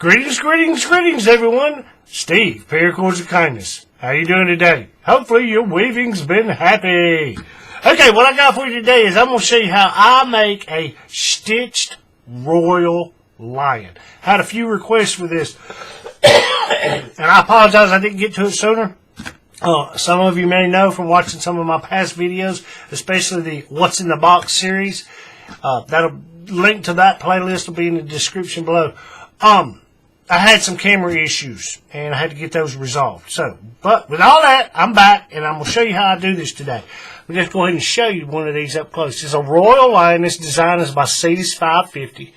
Greetings, everyone. Steve, Paracords of Kindness. How you doing today? Hopefully your weaving's been happy. Okay, what I got for you today is I'm going to show you how I make a stitched royal lion. Had a few requests for this, and I apologize I didn't get to it sooner. Some of you may know from watching some of my past videos, especially the What's in the Box series. That'll link to that playlist will be in the description below. I had some camera issues, and I had to get those resolved. But with all that, I'm back, and I'm going to show you how I do this today. Let me just go ahead and show you one of these up close. It's a royal lion. This design is by Cetus 550.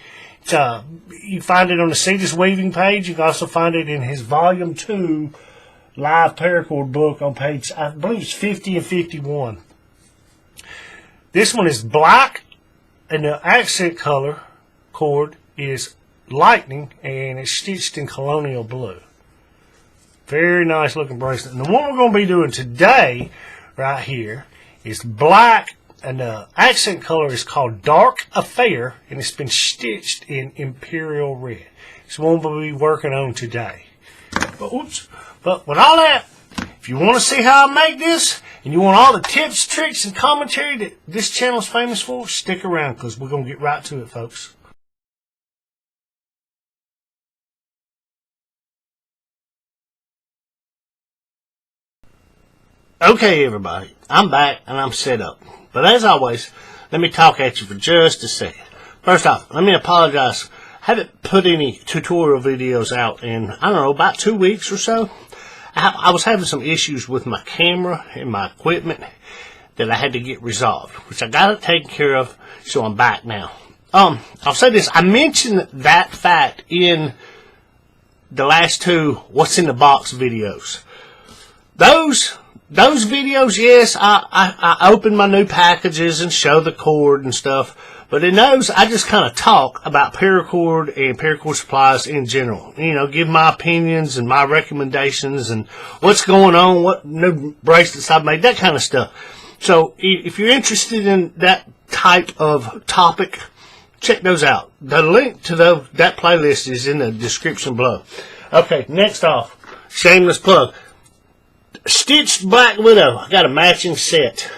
You find it on the Cetus weaving page. You can also find it in his Volume 2 live Paracord book on page, I believe it's 50 and 51. This one is black, and the accent color cord is lightning, and it's stitched in colonial blue. Very nice looking bracelet. And the one we're going to be doing today right here is black, and the accent color is called Dark Affair, and it's been stitched in imperial red. It's the one we'll be working on today. But with all that, if you want to see how I make this, and you want all the tips, tricks, and commentary that this channel is famous for, stick around, because we're going to get right to it, folks. Okay, everybody, I'm back and I'm set up. But as always, let me talk at you for just a second. First off, let me apologize. I haven't put any tutorial videos out in, I don't know, about 2 weeks or so. I was having some issues with my camera and my equipment that I had to get resolved, which I got it taken care of, so I'm back now. I'll say this. I mentioned that fact in the last two What's in the Box videos. Those videos, yes, I open my new packages and show the cord and stuff. But in those, I just kind of talk about Paracord and Paracord supplies in general. You know, give my opinions and my recommendations and what's going on, what new bracelets I've made, that kind of stuff. So if you're interested in that type of topic, check those out. The link to that playlist is in the description below. Okay, next off, shameless plug. Stitched Black Widow. I got a matching set.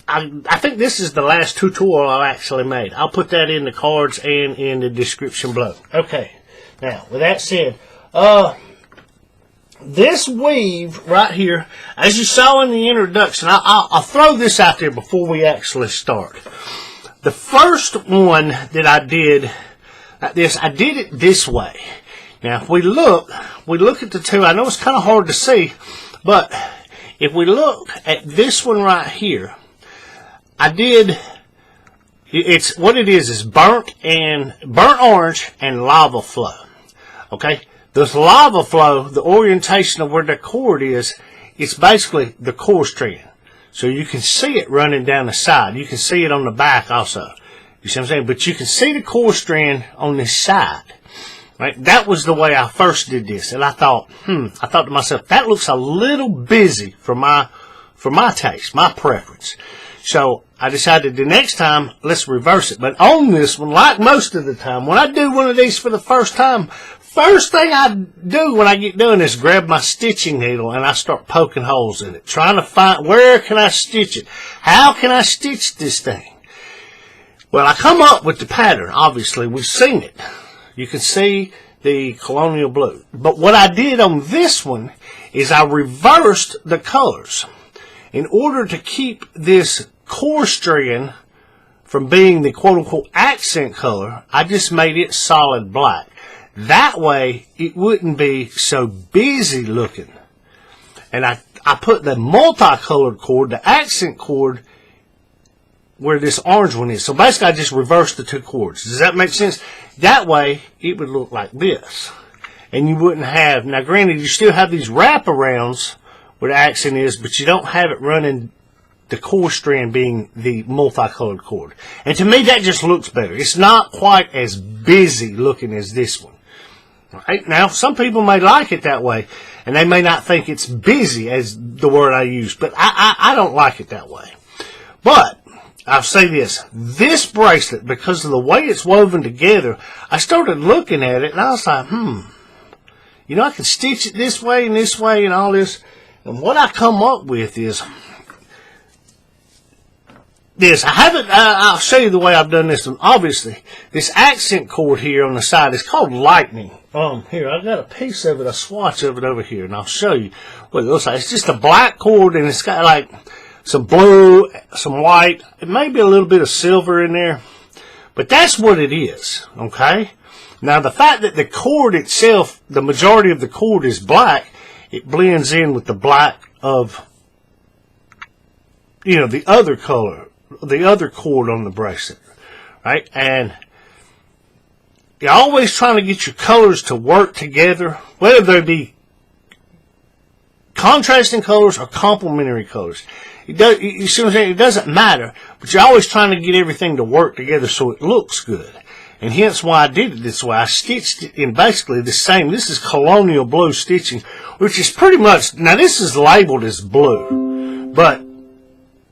I think this is the last tutorial I actually made. I'll put that in the cards and in the description below. Okay. Now, with that said, this weave right here, as you saw in the introduction, I'll throw this out there before we actually start. The first one that I did like this, I did it this way. Now, if we look at the two. I know it's kind of hard to see, but if we look at this one right here, it's what it is burnt orange and lava flow. Okay, this lava flow, the orientation of where the cord is, it's basically the core strand. So you can see it running down the side. You can see it on the back also. You see what I'm saying? But you can see the core strand on this side. Right? That was the way I first did this, and I thought to myself, that looks a little busy for my taste, my preference. So I decided the next time, let's reverse it. But on this one, like most of the time, when I do one of these for the first time, first thing I do when I get done is grab my stitching needle and I start poking holes in it, trying to find where can I stitch it. How can I stitch this thing? Well, I come up with the pattern. Obviously, we've seen it. You can see the colonial blue. But what I did on this one is I reversed the colors. In order to keep this core strand from being the quote-unquote accent color, I just made it solid black. That way, it wouldn't be so busy looking. And I put the multicolored cord, the accent cord, where this orange one is. So basically I just reversed the two cords. Does that make sense? That way it would look like this. And you wouldn't have, now granted you still have these wraparounds where the accent is, but you don't have it running the core strand being the multicolored cord. And to me that just looks better. It's not quite as busy looking as this one. Right? Now some people may like it that way and they may not think it's busy as the word I use, but I don't like it that way. But I'll say this bracelet, because of the way it's woven together, I started looking at it and I was like, you know, I can stitch it this way and all this. And what I come up with is this. I'll show you the way I've done this one. Obviously, this accent cord here on the side is called lightning. Here, I've got a piece of it, a swatch of it over here, and I'll show you what it looks like. It's just a black cord, and it's got like some blue, some white, and maybe a little bit of silver in there. But that's what it is, okay? Now, the fact that the cord itself, the majority of the cord is black, it blends in with the black of, you know, the other color, the other cord on the bracelet, right? And you're always trying to get your colors to work together, whether they be contrasting colors or complementary colors. You see what I'm saying? It doesn't matter, but you're always trying to get everything to work together so it looks good. And hence why I did it this way. I stitched it in basically the same. This is colonial blue stitching, which is pretty much, now this is labeled as blue, but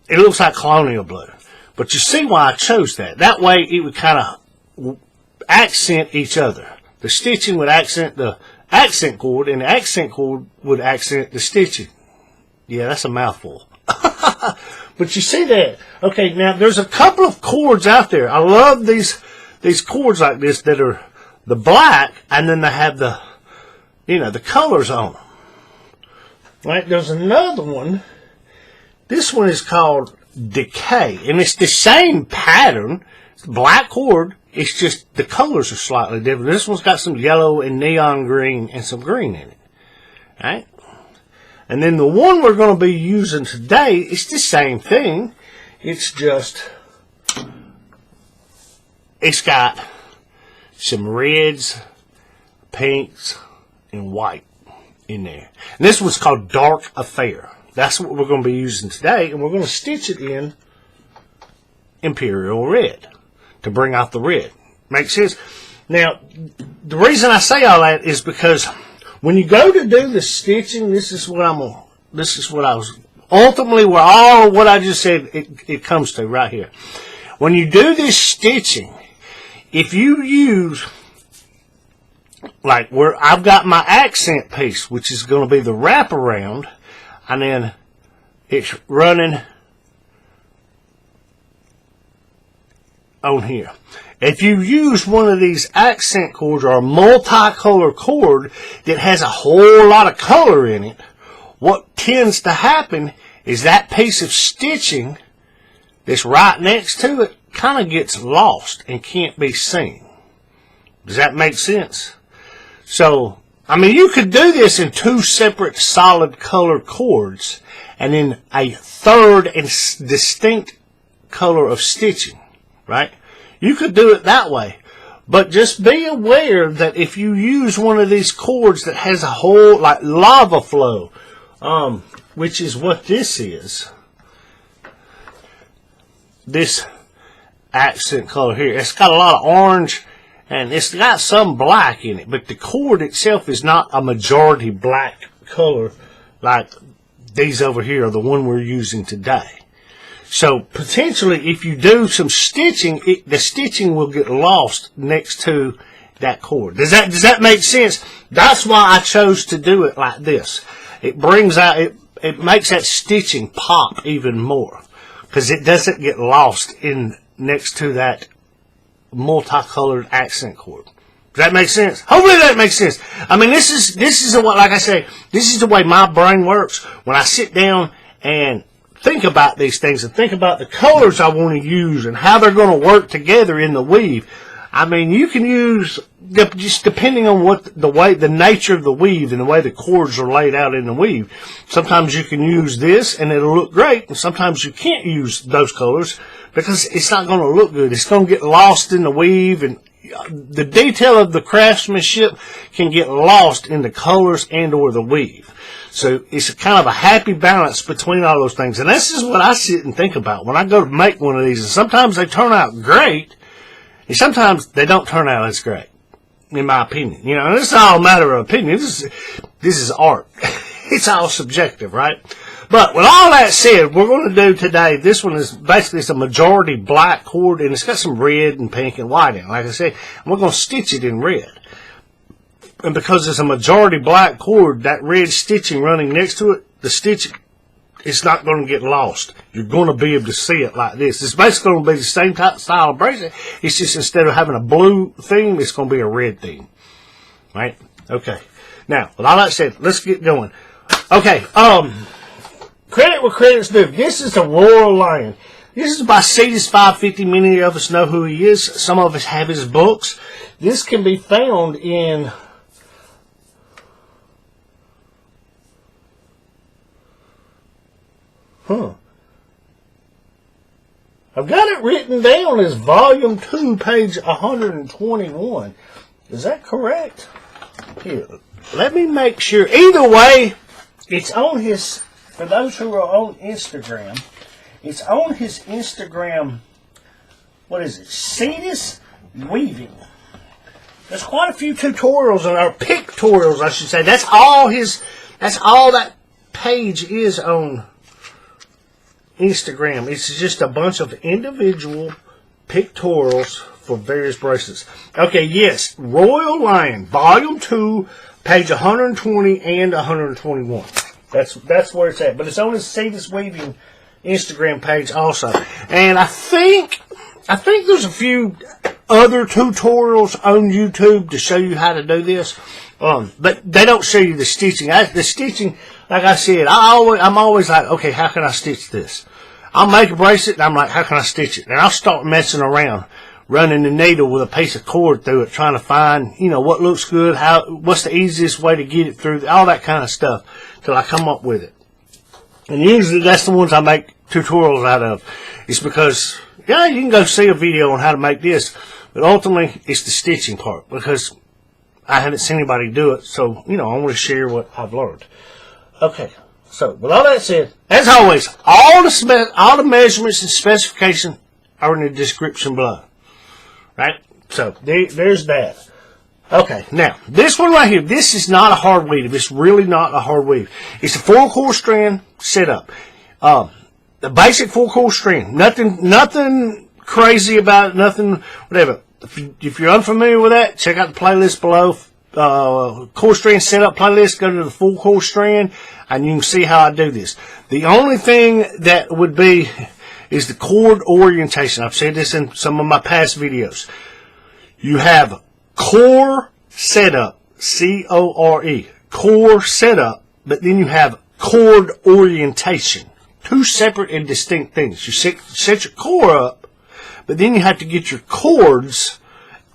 it looks like colonial blue. But you see why I chose that. That way it would kind of accent each other. The stitching would accent the accent cord, and the accent cord would accent the stitching. Yeah, that's a mouthful. But you see that. Okay, now there's a couple of cords out there. I love these cords like this that are the black, and then they have the, you know, the colors on them. Right, there's another one. This one is called Decay, and it's the same pattern. It's black cord. It's just the colors are slightly different. This one's got some yellow and neon green and some green in it. Right? And then the one we're going to be using today is the same thing. It's just, it's got some reds, pinks, and white in there. And this one's called Dark Affair. That's what we're going to be using today. And we're going to stitch it in Imperial Red to bring out the red. Makes sense? Now, the reason I say all that is because when you go to do the stitching, this is what I was ultimately where all what I just said it comes to right here. When you do this stitching, if you use like where I've got my accent piece, which is going to be the wraparound, and then it's running on here. If you use one of these accent cords or a multicolor cord that has a whole lot of color in it, what tends to happen is that piece of stitching that's right next to it kind of gets lost and can't be seen. Does that make sense? So, I mean, you could do this in two separate solid color cords and then a third and distinct color of stitching, right? You could do it that way. But just be aware that if you use one of these cords that has a whole, like lava flow, which is what this is, this accent color here, it's got a lot of orange and it's got some black in it, but the cord itself is not a majority black color like these over here are the one we're using today. So potentially if you do some stitching, the stitching will get lost next to that cord. Does that make sense? That's why I chose to do it like this. It brings out, it makes that stitching pop even more because it doesn't get lost in next to that multicolored accent cord. Does that make sense? Hopefully that makes sense. I mean, this is what, like I say, this is the way my brain works when I sit down and think about these things and think about the colors I want to use and how they're going to work together in the weave. I mean, you can use, just depending on what the nature of the weave and the way the cords are laid out in the weave. Sometimes you can use this and it'll look great, and sometimes you can't use those colors because it's not going to look good. It's going to get lost in the weave, and the detail of the craftsmanship can get lost in the colors and or the weave. So it's kind of a happy balance between all those things. And this is what I sit and think about when I go to make one of these. And sometimes they turn out great, and sometimes they don't turn out as great, in my opinion. This is all a matter of opinion. This is art. It's all subjective, right? But with all that said, we're going to do today, this one is basically it's a majority black cord, and it's got some red and pink and white in it. Like I said, we're going to stitch it in red. And because it's a majority black cord, that red stitching running next to it, the stitching, it's not going to get lost. You're going to be able to see it like this. It's basically going to be the same type style of bracelet. It's just instead of having a blue theme, it's going to be a red theme. Right? Okay. Now, with all that said, let's get going. Okay. Credit where credit's due. This is the Royal Lion. This is by Cetus 550. Many of us know who he is. Some of us have his books. This can be found in... I've got it written down as Volume 2, page 121. Is that correct? Here, let me make sure. Either way, it's on his, for those who are on Instagram, it's on his Instagram, what is it, Cetus Weaving. There's quite a few tutorials, or pictorials, I should say. That's all that page is on Instagram. It's just a bunch of individual pictorials for various bracelets. Okay, yes, Royal Lion, Volume 2, page 120 and 121. That's where it's at. But it's on his Cetus Weaving Instagram page also. And I think there's a few other tutorials on YouTube to show you how to do this. But they don't show you the stitching. The stitching, like I said, I'm always like, okay, how can I stitch this? I'll make a bracelet, and I'm like, how can I stitch it? And I'll start messing around, running the needle with a piece of cord through it, trying to find, what looks good, what's the easiest way to get it through, all that kind of stuff, till I come up with it. And usually that's the ones I make tutorials out of. It's because, yeah, you can go see a video on how to make this, but ultimately it's the stitching part, because I haven't seen anybody do it, so, I want to share what I've learned. Okay, so with all that said, as always, all the measurements and specifications are in the description below. Right? So, there's that. Okay, now, this one right here, this is not a hard weave. It's really not a hard weave. It's a 4-core strand setup. The basic 4-core strand. Nothing crazy about it, nothing, whatever. If you're unfamiliar with that, check out the playlist below. Core strand setup playlist. Go to the 4-core strand, and you can see how I do this. The only thing that would be is the cord orientation. I've said this in some of my past videos. You have core setup, C-O-R-E, core setup, but then you have cord orientation. Two separate and distinct things. You set your core up, but then you have to get your cords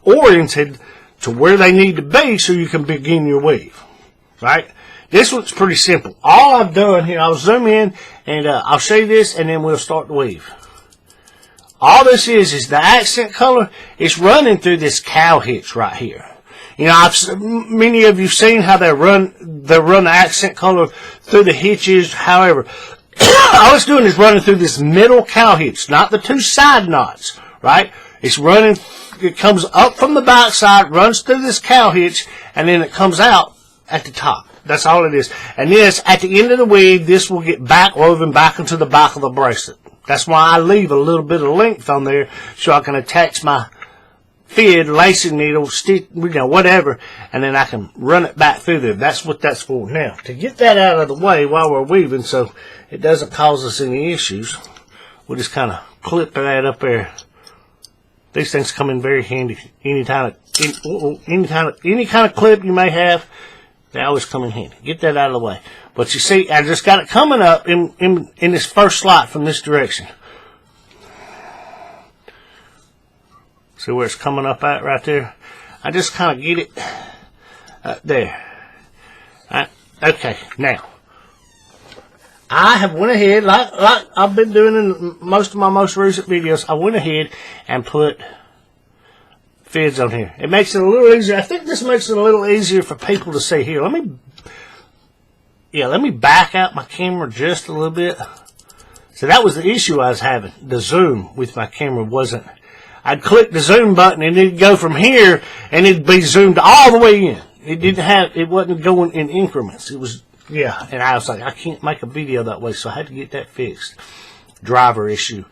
oriented to where they need to be so you can begin your weave. Right? This one's pretty simple. All I've done here, I'll zoom in and I'll show you this, and then we'll start the weave. All this is the accent color. It's running through this cow hitch right here. Many of you've seen how they run the accent color through the hitches. However, all it's doing is running through this middle cow hitch, not the two side knots. Right? It's running. It comes up from the back side, runs through this cow hitch, and then it comes out at the top. That's all it is. And this, at the end of the weave, this will get back woven back into the back of the bracelet. That's why I leave a little bit of length on there so I can attach my fid, lacing needle, stick, whatever, and then I can run it back through there. That's what that's for. Now, to get that out of the way while we're weaving so it doesn't cause us any issues, we'll just kind of clip that up there. These things come in very handy. Any kind of clip you may have, they always come in handy. Get that out of the way. But you see, I just got it coming up in this first slot from this direction. See where it's coming up at right there? I just kind of get it there. Okay, now. I have went ahead, like I've been doing in most of my most recent videos, I went ahead and put fids on here. It makes it a little easier. I think this makes it a little easier for people to see here. Let me back out my camera just a little bit. So that was the issue I was having. The zoom with my camera wasn't. I'd click the zoom button and it'd go from here and it'd be zoomed all the way in. It wasn't going in increments. It was Yeah, and I was like, I can't make a video that way, so I had to get that fixed. Driver issue.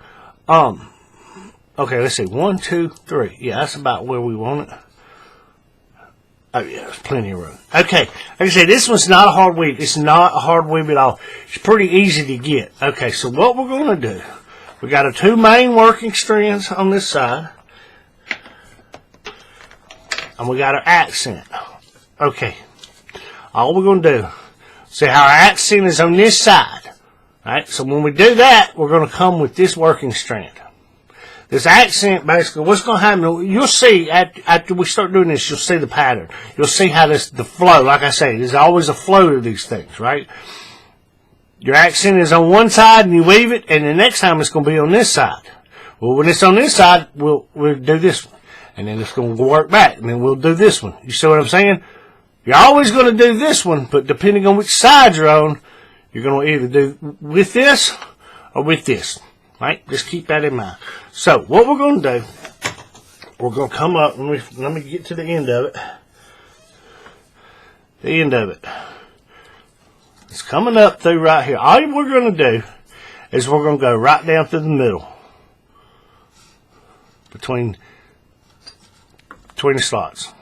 Okay, let's see. 1, 2, 3. Yeah, that's about where we want it. Oh, yeah, there's plenty of room. Okay, like I said, this one's not a hard weave. It's not a hard weave at all. It's pretty easy to get. Okay, so what we're going to do, we got our 2 main working strands on this side, and we got our accent. Okay, all we're going to do, see how our accent is on this side. Alright, so when we do that, we're going to come with this working strand. This accent, basically, what's going to happen, you'll see, after we start doing this, you'll see the pattern. You'll see how the flow, like I say, there's always a flow to these things, right? Your accent is on one side and you weave it, and the next time it's going to be on this side. Well, when it's on this side, we'll do this one. And then it's going to work back, and then we'll do this one. You see what I'm saying? You're always going to do this one, but depending on which side you're on, you're going to either do with this or with this. Right? Just keep that in mind. So, what we're going to do, we're going to come up, let me get to the end of it. The end of it. It's coming up through right here. All we're going to do is we're going to go right down through the middle. Between the slots.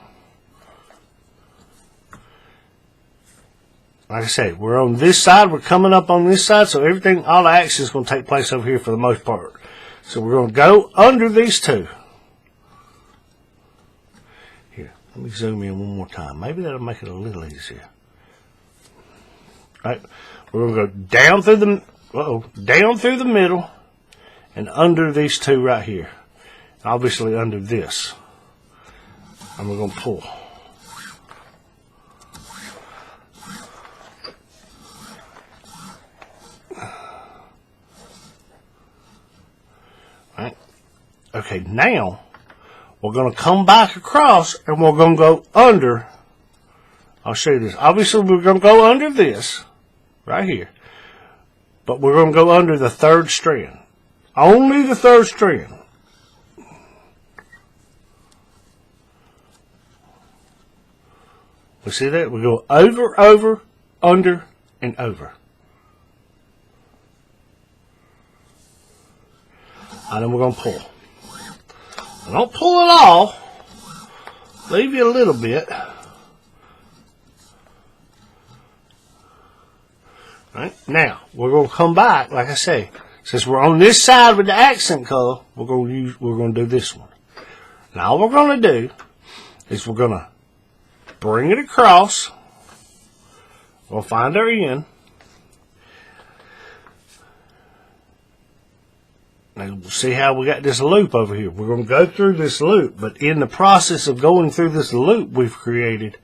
Like I say, we're on this side, we're coming up on this side, so everything, all the action is going to take place over here for the most part. So we're going to go under these 2. Here, let me zoom in one more time. Maybe that'll make it a little easier. Right, we're going to go down through the middle, and under these 2 right here. Obviously under this. And we're going to pull. Right. Okay, now we're going to come back across and we're going to go under. I'll show you this. Obviously, we're going to go under this right here, but we're going to go under the 3rd strand. Only the 3rd strand. We see that? We go over, over, under, and over. And then we're going to pull. Don't pull it all. Leave you a little bit. Right? Now, we're going to come back, like I say. Since we're on this side with the accent color, we're going to do this one. Now, all we're going to do is we're going to bring it across. We'll find our end. Now, see how we got this loop over here. We're going to go through this loop, but in the process of going through this loop we've created,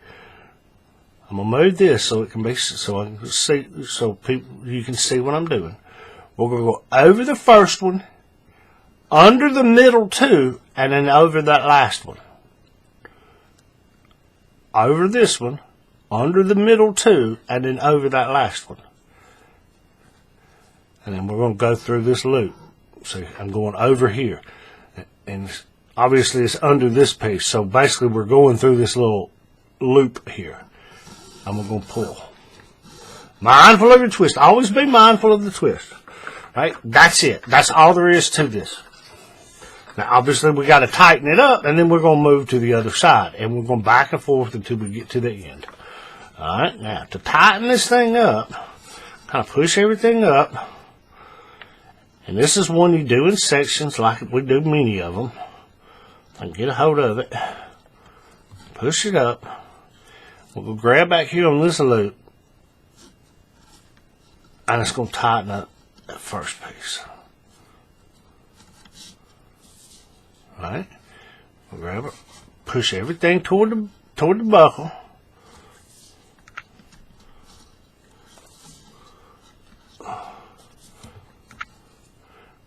I'm going to move this so it can be, so I can see, so you can see what I'm doing. We're going to go over the first one, under the middle 2, and then over that last one. Over this one, under the middle 2, and then over that last one. And then we're going to go through this loop. See, I'm going over here. And obviously it's under this piece. So basically we're going through this little loop here. And we're going to pull. Mindful of your twist. Always be mindful of the twist. Right? That's it. That's all there is to this. Now, obviously, we got to tighten it up, and then we're going to move to the other side. And we're going back and forth until we get to the end. All right? Now, to tighten this thing up, kind of push everything up. And this is one you do in sections, like we do many of them. And get a hold of it. Push it up. We'll go grab back here on this loop. And it's going to tighten up that first piece. Right? We'll grab it. Push everything toward the buckle.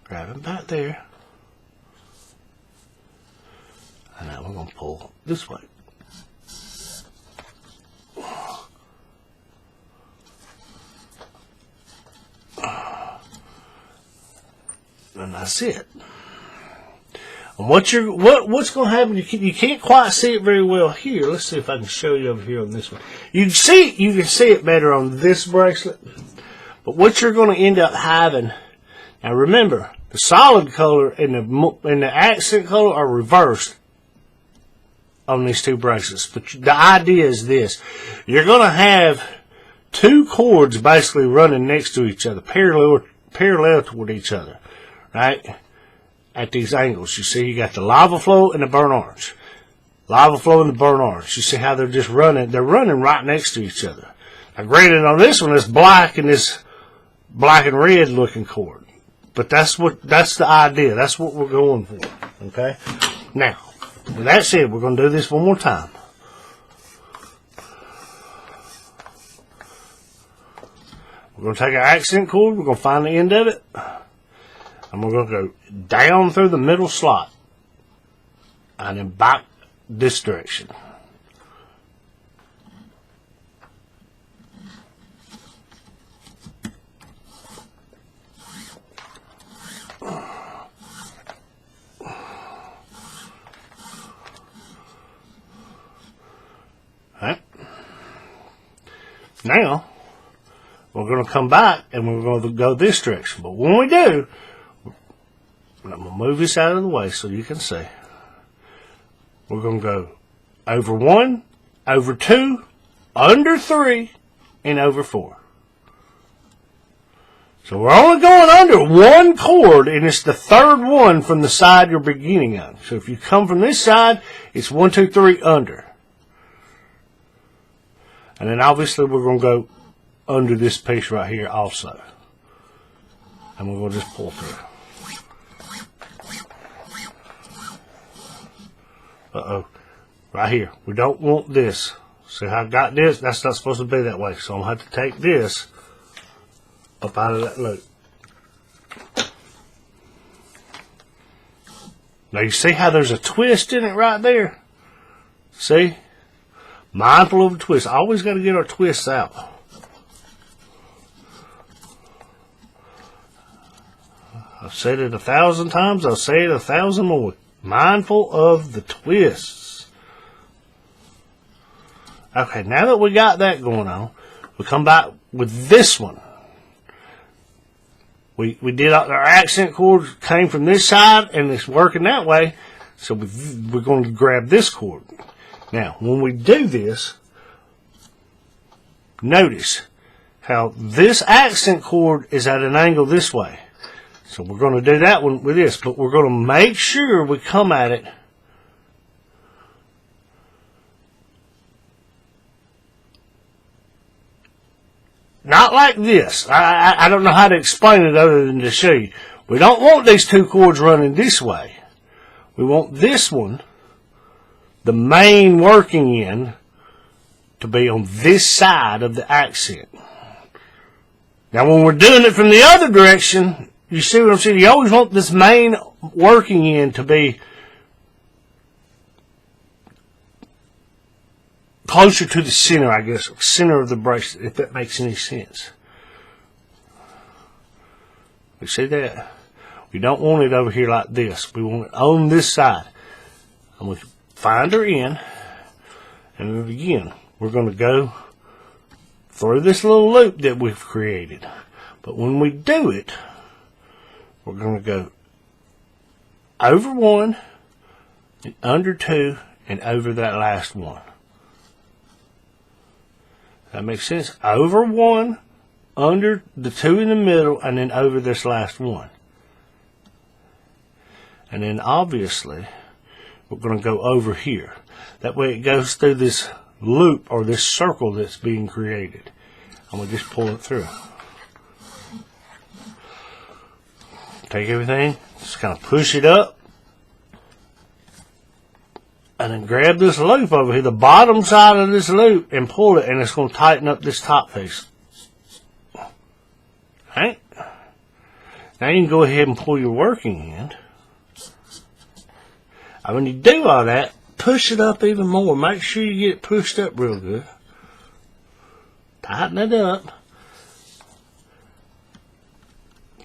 Grab it back there. And now we're going to pull this way. And that's it. And what's going to happen? You can't quite see it very well here. Let's see if I can show you over here on this one. You can see it better on this bracelet. But what you're going to end up having, now remember, the solid color and the accent color are reversed on these two bracelets. But the idea is this: you're going to have two cords basically running next to each other, parallel toward each other, right? At these angles, you see, you got the lava flow and the burnt orange. Lava flow and the burnt orange. You see how they're just running? They're running right next to each other. Now, granted, on this one, it's black and this black and red looking cord. But that's the idea. That's what we're going for. Okay? Now, with that said, we're going to do this one more time. We're going to take our accent cord. We're going to find the end of it. And we're going to go down through the middle slot. And then back this direction. Alright. Now, we're going to come back and we're going to go this direction. But when we do, I'm going to move this out of the way so you can see. We're going to go over 1, over 2, under 3, and over 4. So we're only going under one cord, and it's the third one from the side you're beginning on. So if you come from this side, it's 1, 2, 3 under. And then obviously we're going to go under this piece right here also. And we're going to just pull through. Uh-oh. Right here. We don't want this. See how I got this? That's not supposed to be that way. So I'm going to have to take this up out of that loop. Now you see how there's a twist in it right there? See? Mindful of the twist. Always got to get our twists out. I've said it 1,000 times. I'll say it 1,000 more. Mindful of the twists. Okay, now that we got that going on, we come back with this one. We did our accent cord came from this side and it's working that way, so we're going to grab this cord. Now, when we do this, notice how this accent cord is at an angle this way. So we're going to do that one with this, but we're going to make sure we come at it not like this. I don't know how to explain it other than to show you. We don't want these two cords running this way. We want this one, the main working end, to be on this side of the accent. Now when we're doing it from the other direction, you see what I'm saying? You always want this main working end to be closer to the center, I guess, center of the bracelet, if that makes any sense. You see that? We don't want it over here like this. We want it on this side. And we find her in, and then again, we're going to go through this little loop that we've created. But when we do it, we're going to go over 1, and under 2, and over that last one. That makes sense? Over 1, under the 2 in the middle, and then over this last one. And then obviously, we're going to go over here. That way it goes through this loop or this circle that's being created. And we just pull it through. Take everything, just kind of push it up, and then grab this loop over here, the bottom side of this loop, and pull it, and it's going to tighten up this top piece. Alright? Now you can go ahead and pull your working end. And when you do all that, push it up even more. Make sure you get it pushed up real good. Tighten it up.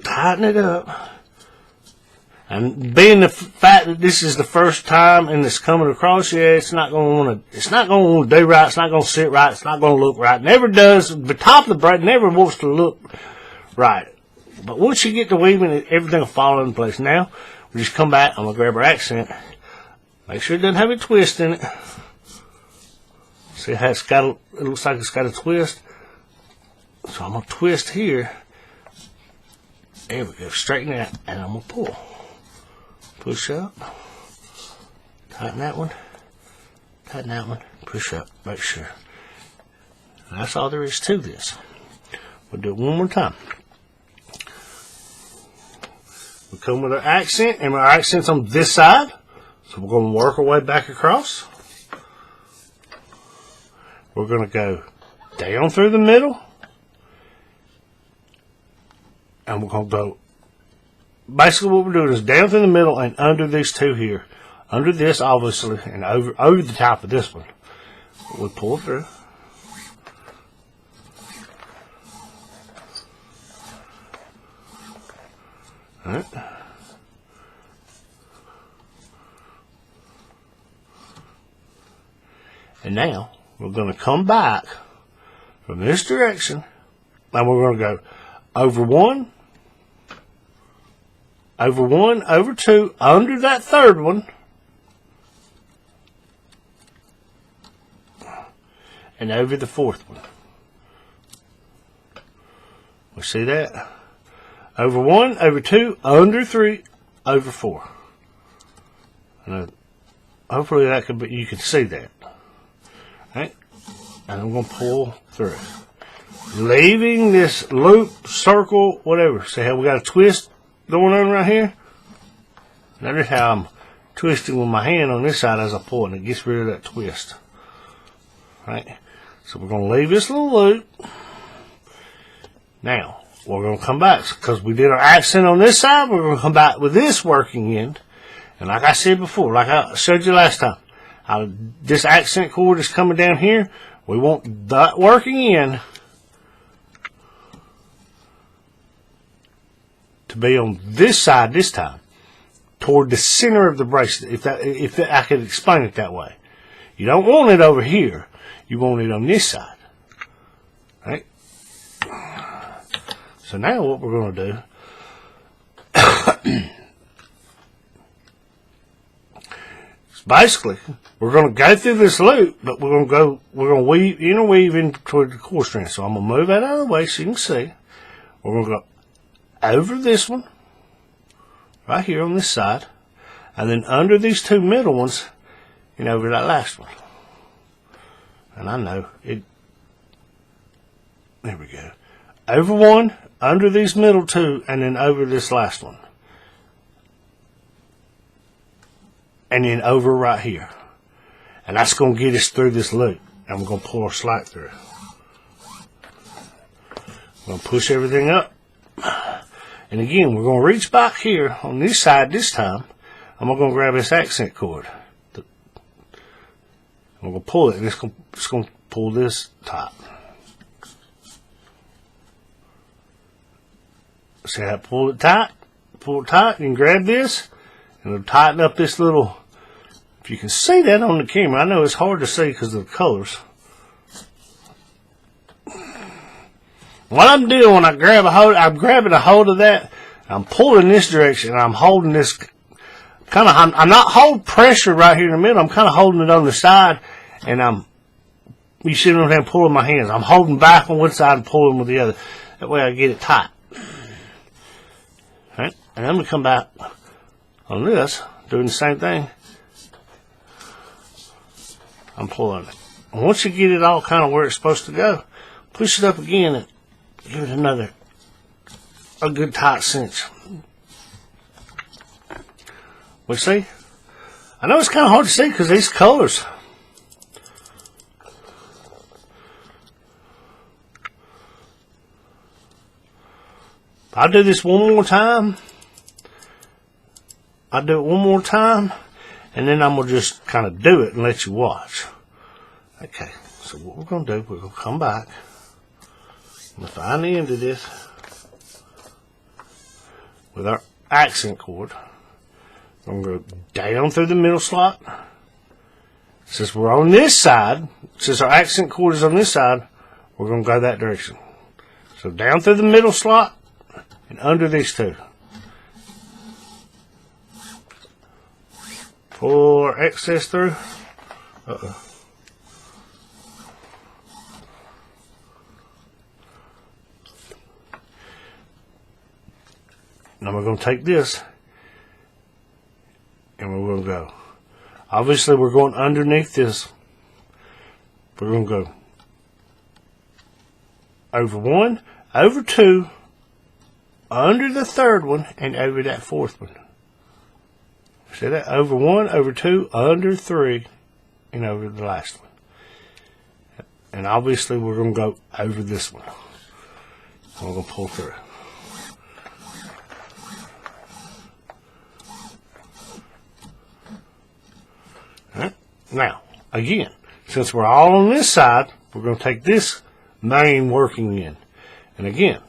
Tighten it up. And being the fact that this is the first time and it's coming across, yeah, it's not going to do right. It's not going to sit right. It's not going to look right. Never does. The top of the braid never wants to look right. But once you get to weaving, everything will fall into place. Now, we just come back. I'm going to grab our accent. Make sure it doesn't have a twist in it. See how it looks like it's got a twist? So I'm going to twist here. There we go. Straighten that. And I'm going to pull. Push up. Tighten that one. Tighten that one. Push up. Make sure. And that's all there is to this. We'll do it one more time. We come with our accent, and our accent's on this side. So we're going to work our way back across. We're going to go down through the middle. And we're going to go, basically what we're doing is down through the middle and under these two here. Under this, obviously, and over the top of this one. We pull through. All right. And now, we're going to come back from this direction, and we're going to go over one, over two, under that third one, and over the fourth one. We see that? Over one, over two, under three, over four. And hopefully that could be, you can see that. Right? And I'm going to pull through. Leaving this loop, circle, whatever. See how we got a twist going on right here? Notice how I'm twisting with my hand on this side as I pull, and it gets rid of that twist. Right? So we're going to leave this little loop. Now, we're going to come back. Because we did our accent on this side, we're going to come back with this working end. And like I said before, like I showed you last time, this accent cord is coming down here. We want that working end to be on this side this time, toward the center of the bracelet, if I could explain it that way. You don't want it over here. You want it on this side. Right? So now what we're going to do is basically we're going to go through this loop, but we're going to weave, interweave in toward the core strand. So I'm going to move that out of the way so you can see. We're going to go over this one, right here on this side, and then under these two middle ones, and over that last one. And I know it. There we go. Over one, under these middle two, and then over this last one. And then over right here. And that's going to get us through this loop. And we're going to pull our slack through. We're going to push everything up. And again, we're going to reach back here on this side this time. I'm going to grab this accent cord. I'm going to pull it, and it's going to pull this top. See how I pull it tight? Pull it tight, and grab this, and it'll tighten up this little. If you can see that on the camera, I know it's hard to see because of the colors. What I'm doing when I grab a hold, I'm grabbing a hold of that. I'm pulling this direction, and I'm holding this kind of. I'm not holding pressure right here in the middle. I'm kind of holding it on the side, and you see what I'm pulling my hands. I'm holding back on one side and pulling with the other. That way I get it tight. Right? And I'm going to come back on this, doing the same thing. I'm pulling it. And once you get it all kind of where it's supposed to go, push it up again and give it a good tight cinch. We see? I know it's kind of hard to see because these colors. I'll do this one more time. I'll do it one more time, and then I'm going to just kind of do it and let you watch. Okay, so what we're going to do, we're going to come back and find the end of this with our accent cord. I'm going to go down through the middle slot. Since we're on this side, since our accent cord is on this side, we're going to go that direction. So down through the middle slot and under these two. Pull our excess through. Uh-oh. Now we're going to take this and we're going to go. Obviously we're going underneath this. We're going to go over one, over two, under the third one, and over that fourth one. See that? Over one, over two, under three, and over the last one. And obviously we're going to go over this one. We're going to pull through. Right. Now, again, since we're all on this side, we're going to take this main working end. And again,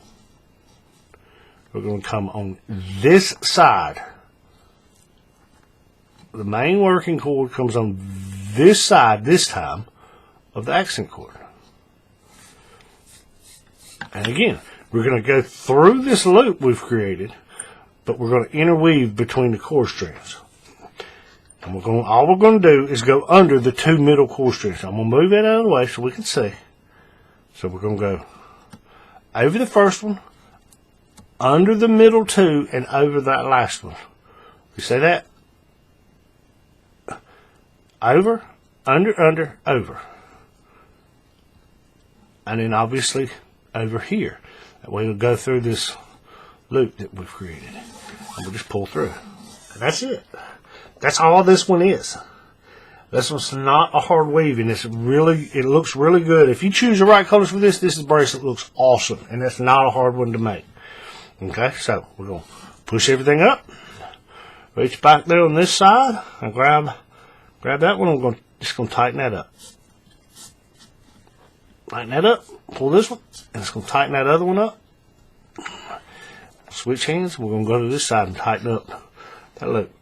we're going to come on this side. The main working cord comes on this side this time of the accent cord. And again, we're going to go through this loop we've created, but we're going to interweave between the cord strands. And all we're going to do is go under the two middle cord strands. I'm going to move that out of the way so we can see. So we're going to go over the first one, under the middle two, and over that last one. You see that? Over, under, over. And then obviously over here. That way we'll go through this loop that we've created. And we'll just pull through. And that's it. That's all this one is. This one's not a hard weaving. It looks really good. If you choose the right colors for this bracelet looks awesome. And that's not a hard one to make. Okay, so we're going to push everything up. Reach back there on this side and grab that one. I'm just going to tighten that up. Tighten that up. Pull this one. And it's going to tighten that other one up. Switch hands. We're going to go to this side and tighten up that loop.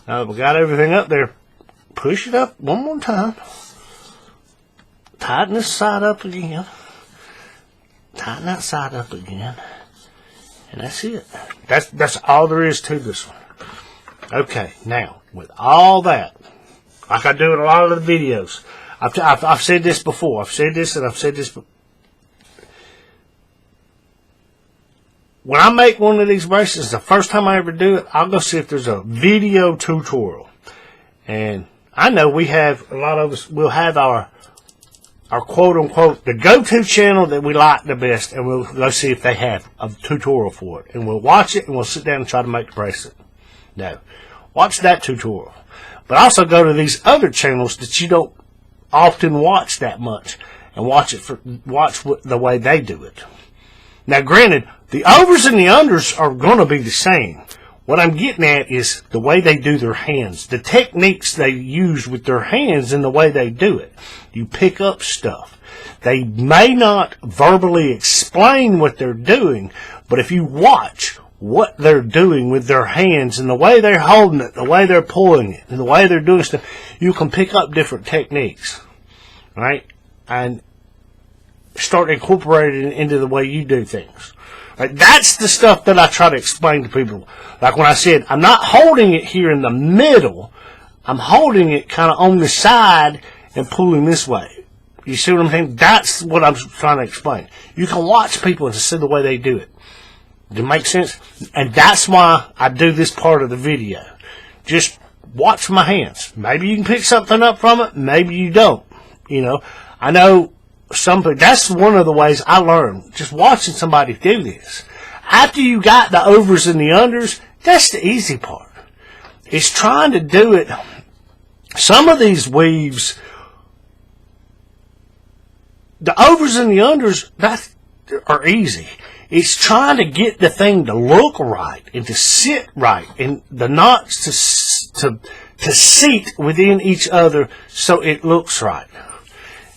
Now that we got everything up there, push it up one more time. Tighten this side up again. Tighten that side up again. And that's it. That's all there is to this one. Okay, now, with all that, like I do in a lot of the videos, I've said this before. I've said this and I've said this before. When I make one of these bracelets, the first time I ever do it, I'll go see if there's a video tutorial. And I know we have, a lot of us, we'll have our quote-unquote, the go-to channel that we like the best, and we'll go see if they have a tutorial for it. And we'll watch it, and we'll sit down and try to make the bracelet. No. Watch that tutorial. But also go to these other channels that you don't often watch that much, and watch the way they do it. Now, granted, the overs and the unders are going to be the same. What I'm getting at is the way they do their hands. The techniques they use with their hands and the way they do it. You pick up stuff. They may not verbally explain what they're doing, but if you watch what they're doing with their hands and the way they're holding it, the way they're pulling it, and the way they're doing stuff, you can pick up different techniques, right? And start incorporating it into the way you do things. Right? That's the stuff that I try to explain to people. Like when I said, I'm not holding it here in the middle. I'm holding it kind of on the side and pulling this way. You see what I'm saying? That's what I'm trying to explain. You can watch people and see the way they do it. Does it make sense? And that's why I do this part of the video. Just watch my hands. Maybe you can pick something up from it. Maybe you don't. You know, I know that's one of the ways I learn, just watching somebody do this. After you got the overs and the unders, that's the easy part. It's trying to do it. Some of these weaves, the overs and the unders, that are easy. It's trying to get the thing to look right and to sit right, and the knots to seat within each other so it looks right.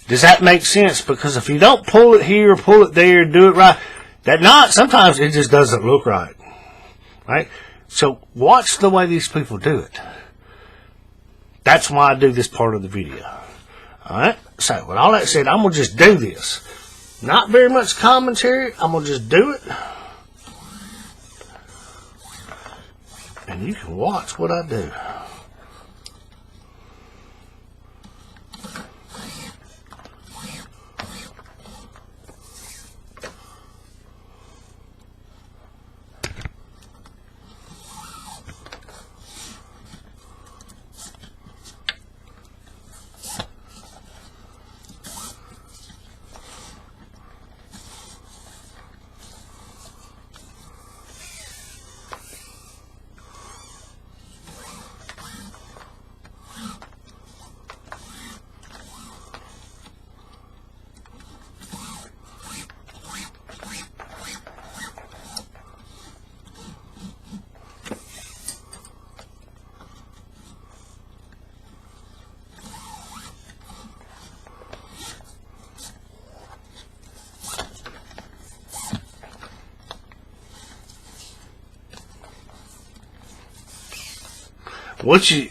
Does that make sense? Because if you don't pull it here, pull it there, do it right, that knot, sometimes it just doesn't look right. Right? So watch the way these people do it. That's why I do this part of the video. Alright? So with all that said, I'm going to just do this. Not very much commentary. I'm going to just do it. And you can watch what I do. What you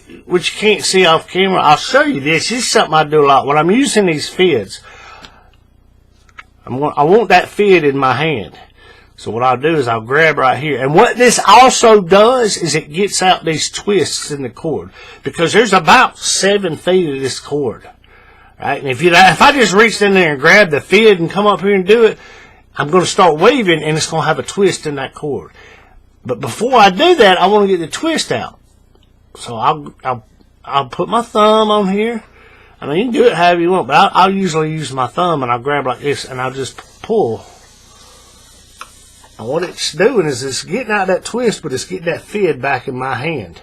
can't see off camera, I'll show you this. This is something I do a lot. When I'm using these fids, I want that fid in my hand. So what I'll do is I'll grab right here. And what this also does is it gets out these twists in the cord. Because there's about 7 feet of this cord. Right? And if I just reached in there and grabbed the fid and come up here and do it, I'm going to start weaving and it's going to have a twist in that cord. But before I do that, I want to get the twist out. So I'll put my thumb on here. I mean, you can do it however you want, but I'll usually use my thumb and I'll grab like this and I'll just pull. And what it's doing is it's getting out that twist, but it's getting that fid back in my hand.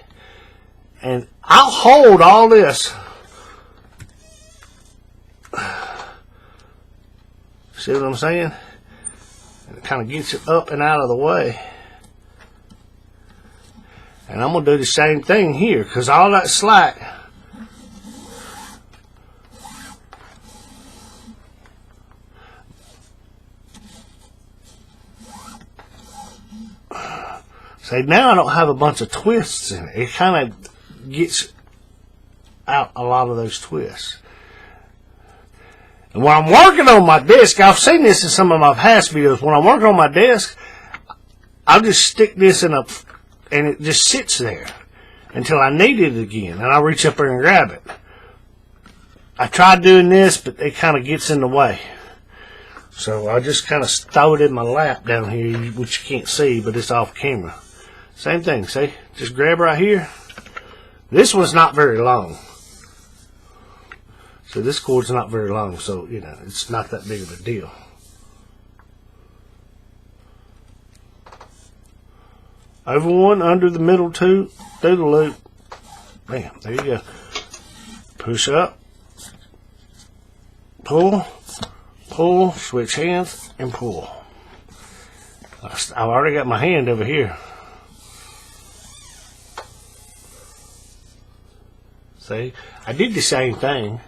And I'll hold all this. See what I'm saying? And it kind of gets it up and out of the way. And I'm going to do the same thing here, because all that slack, see, now I don't have a bunch of twists in it. It kind of gets out a lot of those twists. And when I'm working on my disc, I've seen this in some of my past videos, when I'm working on my disc, I'll just stick this in a, and it just sits there until I need it again, and I'll reach up there and grab it. I tried doing this, but it kind of gets in the way. So I just kind of throw it in my lap down here, which you can't see, but it's off camera. Same thing, see? Just grab right here. This one's not very long. So this cord's not very long, so, you know, it's not that big of a deal. Over one, under the middle two, through the loop. Bam, there you go. Push up. Pull. Pull, switch hands, and pull. I've already got my hand over here. See? I did the same thing.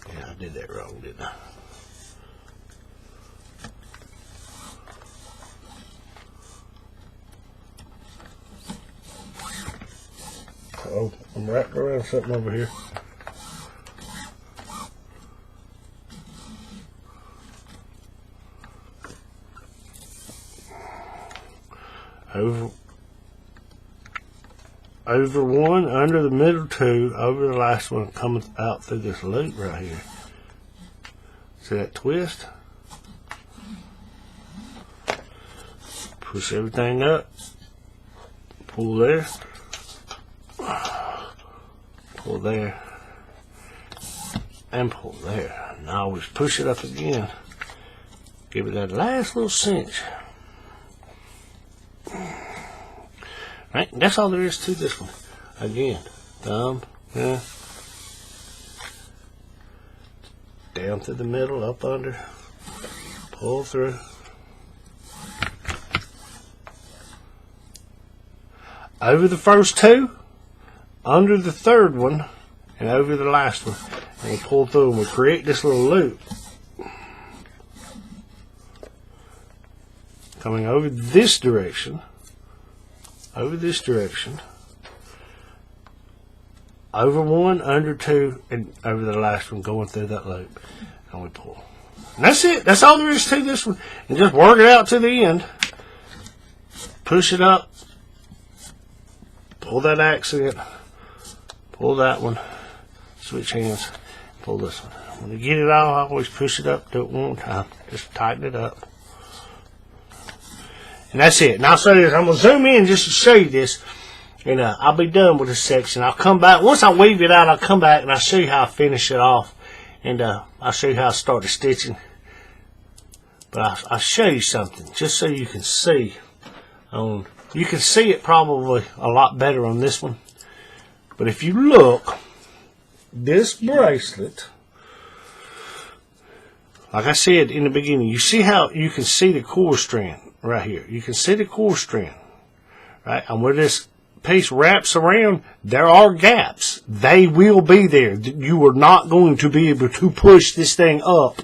Yeah, I did that wrong, didn't I? Oh, I'm wrapped around something over here. Over one, under the middle two, over the last one, coming out through this loop right here. See that twist? Push everything up. Pull there. Pull there. And pull there. And I always push it up again. Give it that last little cinch. Right, that's all there is to this one. Again, thumb, yeah, down through the middle, up under, pull through. Over the first two, under the third one, and over the last one. And we pull through and we create this little loop. coming over this direction, over one, under two, and over the last one, going through that loop. And we pull. And that's it. That's all there is to this one. And just work it out to the end. Push it up. Pull that accent. Pull that one. Switch hands. Pull this one. When you get it all, I always push it up. Do it one time. Just tighten it up. And that's it. And I'll show you this. I'm going to zoom in just to show you this. And I'll be done with this section. I'll come back. Once I weave it out, I'll come back and I'll show you how I finish it off. And I'll show you how I start the stitching. But I'll show you something just so you can see. You can see it probably a lot better on this one. But if you look, this bracelet, like I said in the beginning, you see how you can see the core strand right here. You can see the core strand, right? And where this piece wraps around, there are gaps. They will be there. You are not going to be able to push this thing up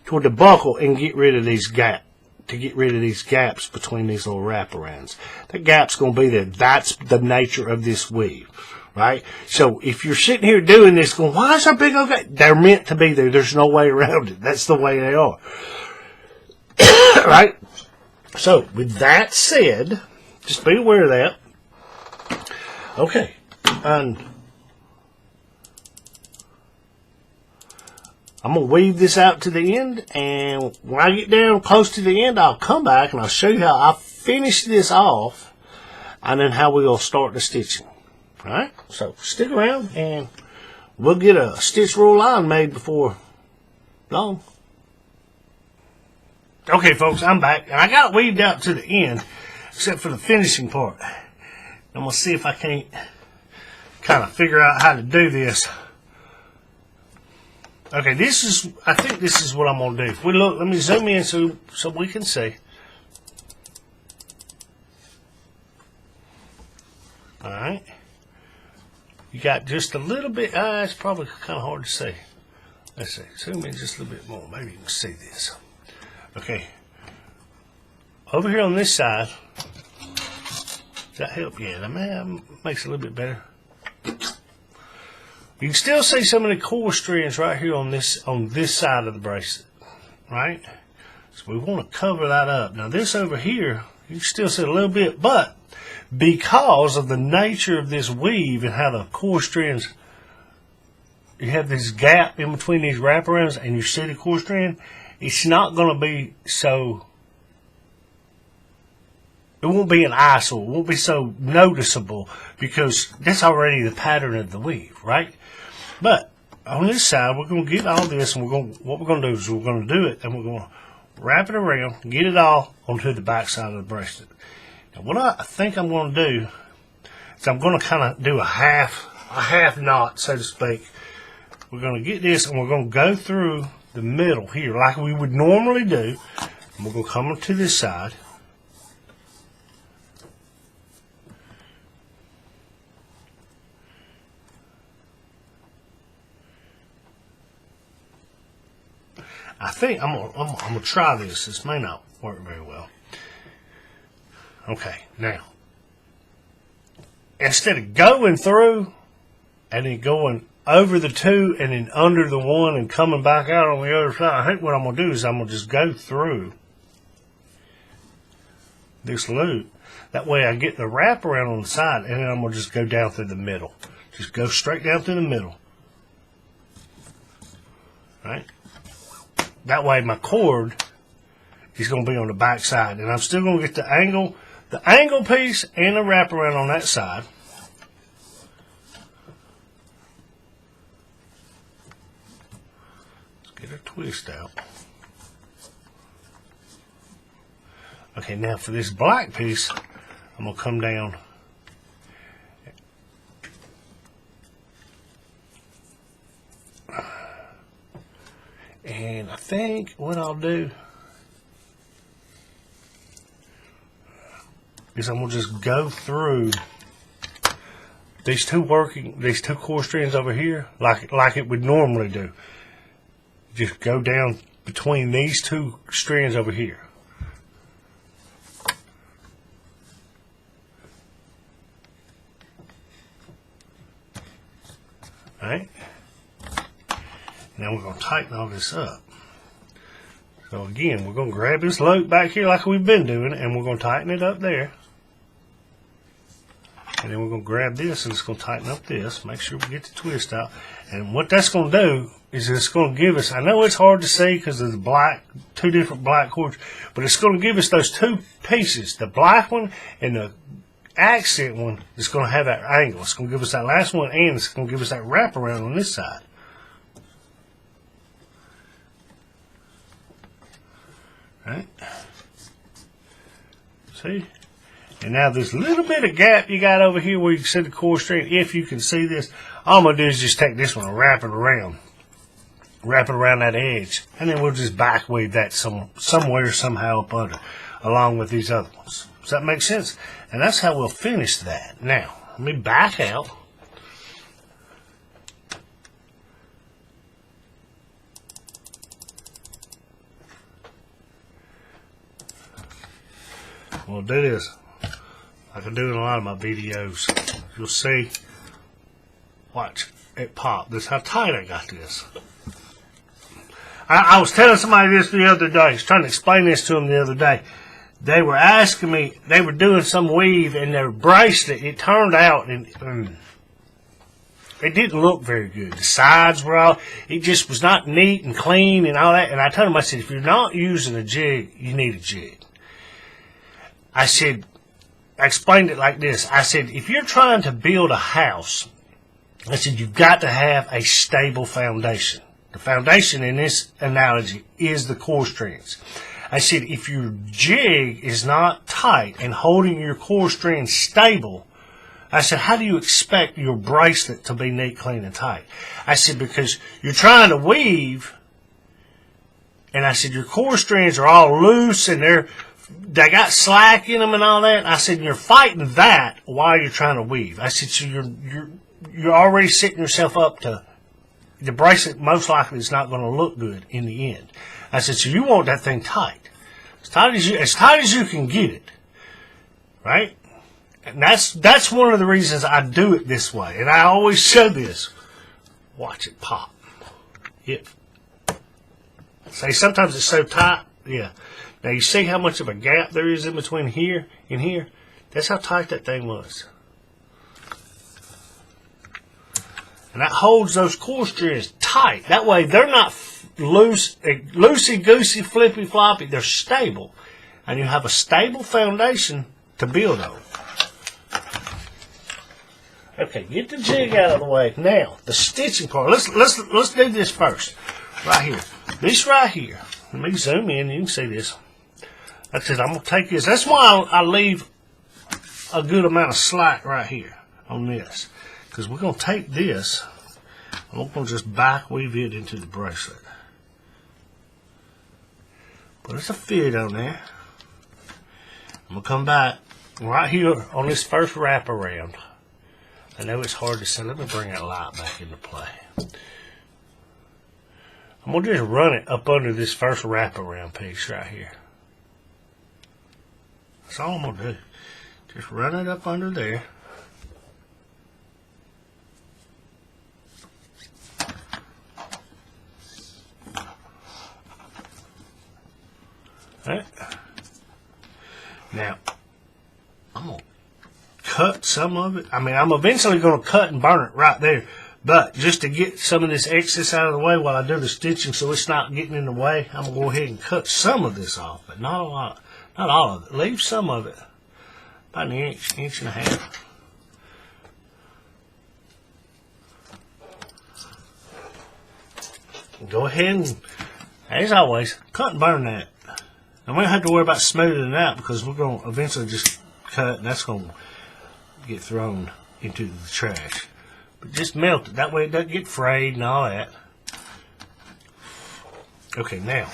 toward the buckle and get rid of these gaps. To get rid of these gaps between these little wraparounds. That gap's going to be there. That's the nature of this weave, right? So if you're sitting here doing this going, why is that big old gap? They're meant to be there. There's no way around it. That's the way they are. Right? So with that said, just be aware of that. Okay. And I'm going to weave this out to the end, and when I get down close to the end, I'll come back and I'll show you how I finish this off, and then how we're going to start the stitching. Alright, so stick around, and we'll get a stitch roll line made before long. Okay, folks, I'm back, and I got it weaved out to the end, except for the finishing part. I'm going to see if I can't kind of figure out how to do this. Okay, I think this is what I'm going to do. If we look, let me zoom in so we can see. Alright. You got just a little bit, it's probably kind of hard to see. Let's see, zoom in just a little bit more. Maybe you can see this. Okay. Over here on this side, does that help? Yeah, that makes it a little bit better. You can still see some of the core strands right here on this side of the bracelet, right? So we want to cover that up. Now this over here, you can still see a little bit, but because of the nature of this weave and how the core strands, you have this gap in between these wraparounds and you see the core strand, it's not going to be so, it won't be an eyesore, it won't be so noticeable because that's already the pattern of the weave, right? But on this side, we're going to get all this, and what we're going to do is we're going to do it, and we're going to wrap it around, get it all onto the back side of the bracelet. Now, what I think I'm going to do is I'm going to kind of do a half knot, so to speak. We're going to get this, and we're going to go through the middle here, like we would normally do. And we're going to come up to this side. I think I'm gonna try this. This may not work very well. Okay, now instead of going through and then going over the two and then under the one and coming back out on the other side, I think what I'm gonna do is I'm gonna just go through this loop. That way I get the wraparound on the side, and then I'm gonna just go down through the middle. Just go straight down through the middle. Right? That way my cord is going to be on the back side, and I'm still going to get the angle piece and the wraparound on that side. Let's get a twist out. Okay, now for this black piece, I'm going to come down and I think what I'll do is I'm going to just go through these two core strands over here like it would normally do. Just go down between these two strands over here. Right? Now we're going to tighten all this up. So again, we're going to grab this loop back here like we've been doing, and we're going to tighten it up there. And then we're going to grab this and it's going to tighten up this. Make sure we get the twist out. And what that's going to do is it's going to give us, I know it's hard to see because of the black, two different black cords, but it's going to give us those two pieces, the black one and the accent one is going to have that angle. It's going to give us that last one, and it's going to give us that wraparound on this side. Right? See? And now this little bit of gap you got over here where you can see the core string, if you can see this, all I'm going to do is just take this one and wrap it around that edge. And then we'll just back weave that somewhere, somehow up under, along with these other ones. Does that make sense? And that's how we'll finish that. Now, let me back out. We'll do this like I do in a lot of my videos. You'll see, watch it pop. This is how tight I got this. I was telling somebody this the other day. I was trying to explain this to them the other day. They were asking me, they were doing some weave in their bracelet. It turned out, and it didn't look very good. The sides were all, it just was not neat and clean and all that. And I told them, I said, if you're not using a jig, you need a jig. I said, I explained it like this. I said, if you're trying to build a house, I said, you've got to have a stable foundation. The foundation in this analogy is the core strings. I said, if your jig is not tight and holding your core strings stable, I said, how do you expect your bracelet to be neat, clean, and tight? I said, because you're trying to weave, and I said, your core strings are all loose and they got slack in them and all that. I said, you're fighting that while you're trying to weave. I said, so you're already setting yourself up to, the bracelet most likely is not going to look good in the end. I said, so you want that thing tight. As tight as you can get it. Right? And that's one of the reasons I do it this way. And I always show this. Watch it pop. Say sometimes it's so tight. Yeah. Now you see how much of a gap there is in between here and here? That's how tight that thing was. And that holds those core strings tight. That way they're not loosey-goosey, flippy-floppy. They're stable. And you have a stable foundation to build on. Okay, get the jig out of the way. Now, the stitching part. Let's do this first. Right here. This right here. Let me zoom in. You can see this. Like I said, I'm going to take this. That's why I leave a good amount of slack right here on this. Because we're going to take this, and we're going to just back weave it into the bracelet. Put us a fit on there. I'm going to come back right here on this first wrap around. I know it's hard to see. Let me bring that light back into play. I'm going to just run it up under this first wrap around piece right here. That's all I'm going to do. Just run it up under there. Right. Now, I'm going to cut some of it. I mean, I'm eventually going to cut and burn it right there. But just to get some of this excess out of the way while I do the stitching so it's not getting in the way, I'm going to go ahead and cut some of this off. But not a lot. Not all of it. Leave some of it. About an inch, inch and a half. Go ahead and, as always, cut and burn that. And we don't have to worry about smoothing it out because we're going to eventually just cut and that's going to get thrown into the trash. But just melt it. That way it doesn't get frayed and all that. Okay, now,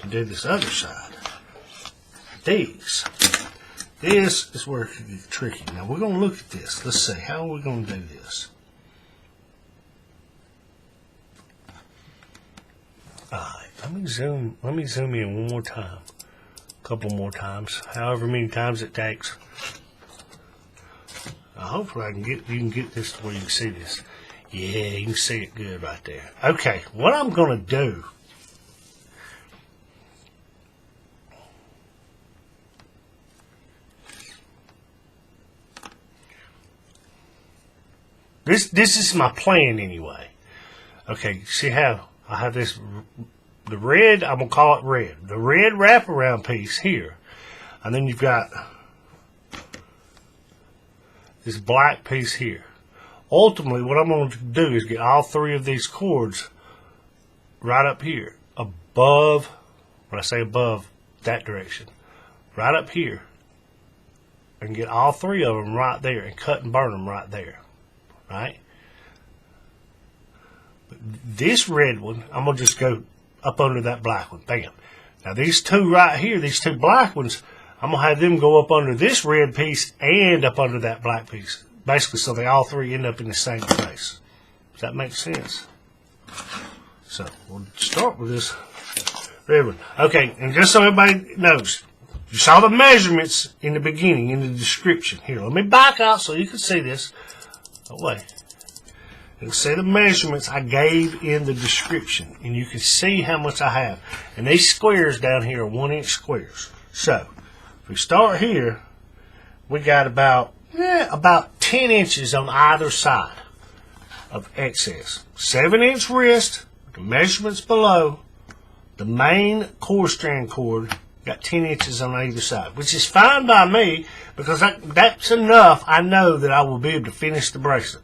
to do this other side. This is where it can get tricky. Now, we're going to look at this. Let's see. How are we going to do this? Alright, let me zoom in one more time. A couple more times. However many times it takes. Hopefully you can get this to where you can see this. Yeah, you can see it good right there. Okay, what I'm going to do, this is my plan anyway. Okay, see how I have this, the red, I'm going to call it red. The red wraparound piece here. And then you've got this black piece here. Ultimately, what I'm going to do is get all three of these cords right up here, above, when I say above, that direction, right up here, and get all three of them right there and cut and burn them right there, right? But this red one, I'm going to just go up under that black one, bam. Now these two right here, these two black ones, I'm going to have them go up under this red piece and up under that black piece. Basically, so they all three end up in the same place. Does that make sense? So, we'll start with this red one. Okay, and just so everybody knows, you saw the measurements in the beginning, in the description. Here, let me back out so you can see this. Oh, wait. You can see the measurements I gave in the description, and you can see how much I have. And these squares down here are 1-inch squares. So, if we start here, we got about 10 inches on either side of excess. 7-inch wrist, the measurements below, the main core strand cord, got 10 inches on either side, which is fine by me because that's enough. I know that I will be able to finish the bracelet.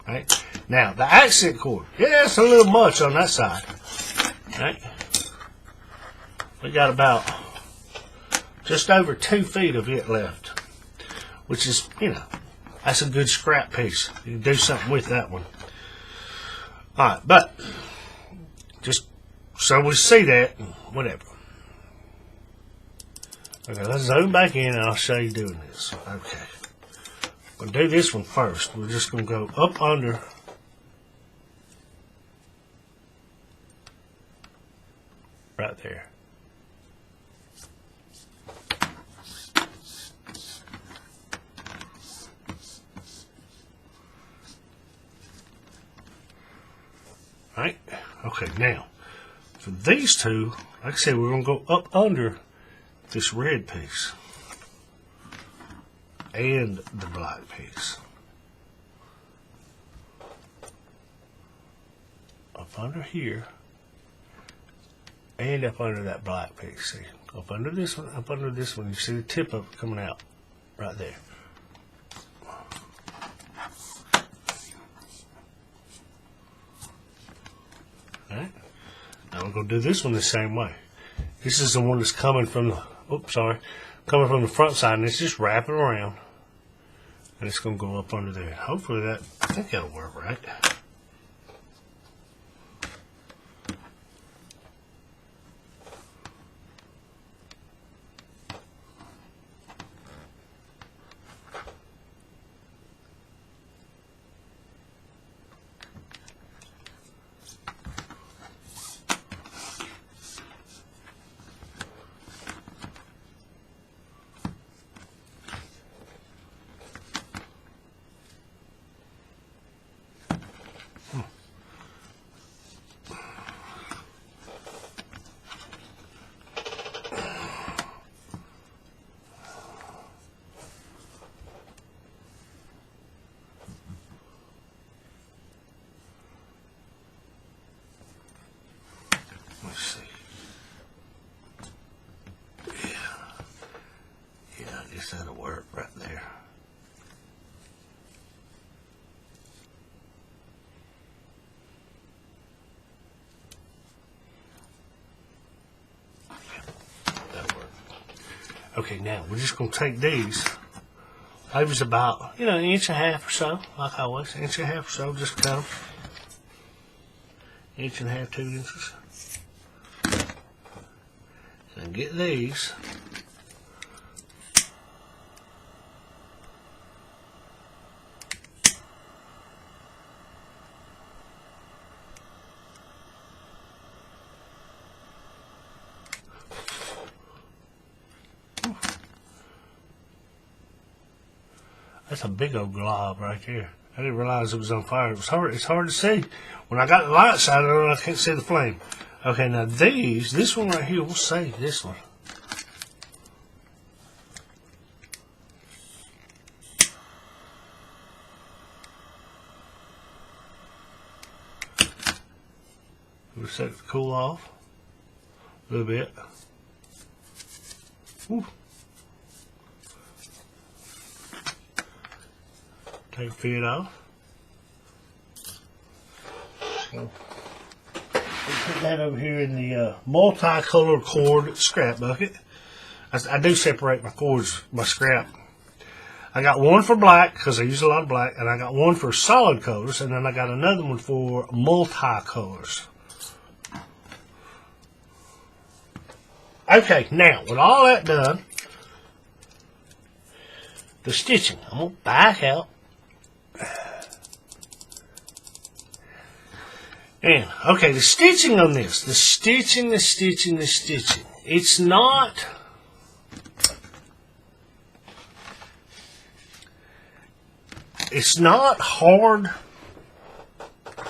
Right? Now, the accent cord, yeah, it's a little much on that side. Right? We got about just over 2 feet of it left, which is, that's a good scrap piece. You can do something with that one. Alright, but just so we see that, whatever. Okay, let's zoom back in and I'll show you doing this. Okay. We'll do this one first. We're just going to go up under right there. Right? Okay, now, for these two, like I said, we're going to go up under this red piece and the black piece. Up under here and up under that black piece. See? Up under this one, up under this one. You see the tip of it coming out right there. Alright. Now we're going to do this one the same way. This is the one that's coming from the, coming from the front side, and it's just wrapping around. And it's going to go up under there. Hopefully I think that'll work right. Let's see. Yeah, I guess that'll work right there. That'll work. Okay, now we're just going to take these. I was about, an inch and a half or so, like I was, inch and a half or so, just cut them. Inch and a half, 2 inches. And get these. That's a big old glob right there. I didn't realize it was on fire. It's hard to see. When I got the light side on, I can't see the flame. Okay, now this one right here, we'll save this one. We'll set it to cool off a little bit. Ooh. Take the feet off. So, put that over here in the multicolored cord scrap bucket. I do separate my cords, my scrap. I got one for black because I use a lot of black, and I got one for solid colors, and then I got another one for multicolors. Okay, now with all that done, the stitching, I'm gonna back out. And, okay, the stitching on this, the stitching. It's not hard,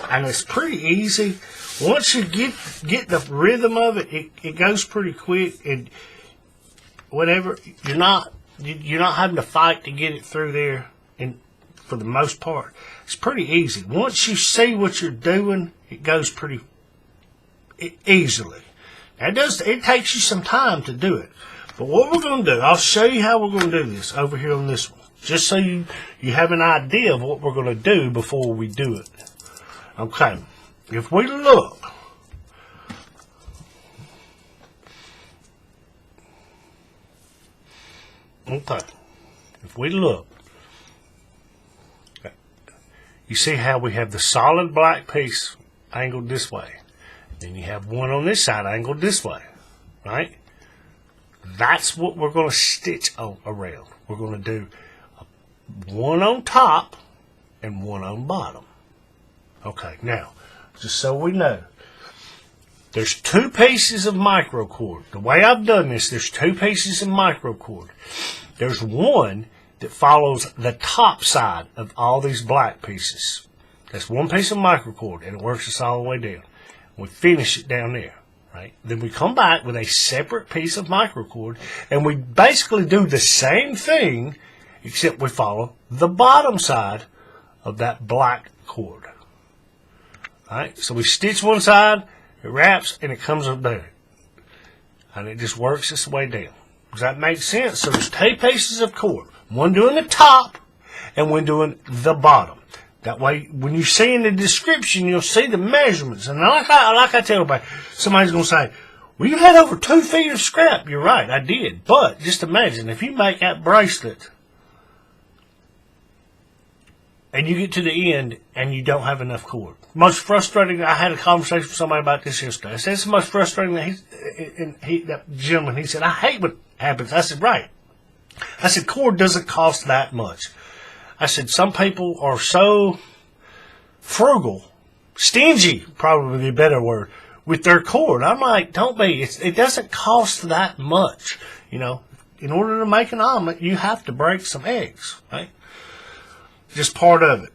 and it's pretty easy. Once you get the rhythm of it, it goes pretty quick, and whatever, you're not having to fight to get it through there, and for the most part, it's pretty easy. Once you see what you're doing, it goes pretty easily. Now it takes you some time to do it. But what we're going to do, I'll show you how we're going to do this over here on this one. Just so you have an idea of what we're going to do before we do it. Okay. If we look, you see how we have the solid black piece angled this way. Then you have one on this side angled this way, right? That's what we're going to stitch around. We're going to do one on top and one on bottom. Okay, now, just so we know, there's two pieces of microcord. The way I've done this, there's two pieces of microcord. There's one that follows the top side of all these black pieces. That's one piece of microcord, and it works us all the way down. We finish it down there, right? Then we come back with a separate piece of microcord, and we basically do the same thing, except we follow the bottom side of that black cord. Alright, so we stitch one side, it wraps, and it comes up there. And it just works its way down. Does that make sense? So there's two pieces of cord. One doing the top, and one doing the bottom. That way, when you see in the description, you'll see the measurements. And like I tell everybody, somebody's going to say, well, you had over 2 feet of scrap. You're right, I did. But just imagine, if you make that bracelet, and you get to the end, and you don't have enough cord. Most frustrating, I had a conversation with somebody about this yesterday. I said, it's the most frustrating that gentleman, he said, I hate what happens. I said, right. I said, cord doesn't cost that much. I said, some people are so frugal, stingy, probably a better word, with their cord. I'm like, don't be. It doesn't cost that much. You know, in order to make an omelet, you have to break some eggs, right? Just part of it.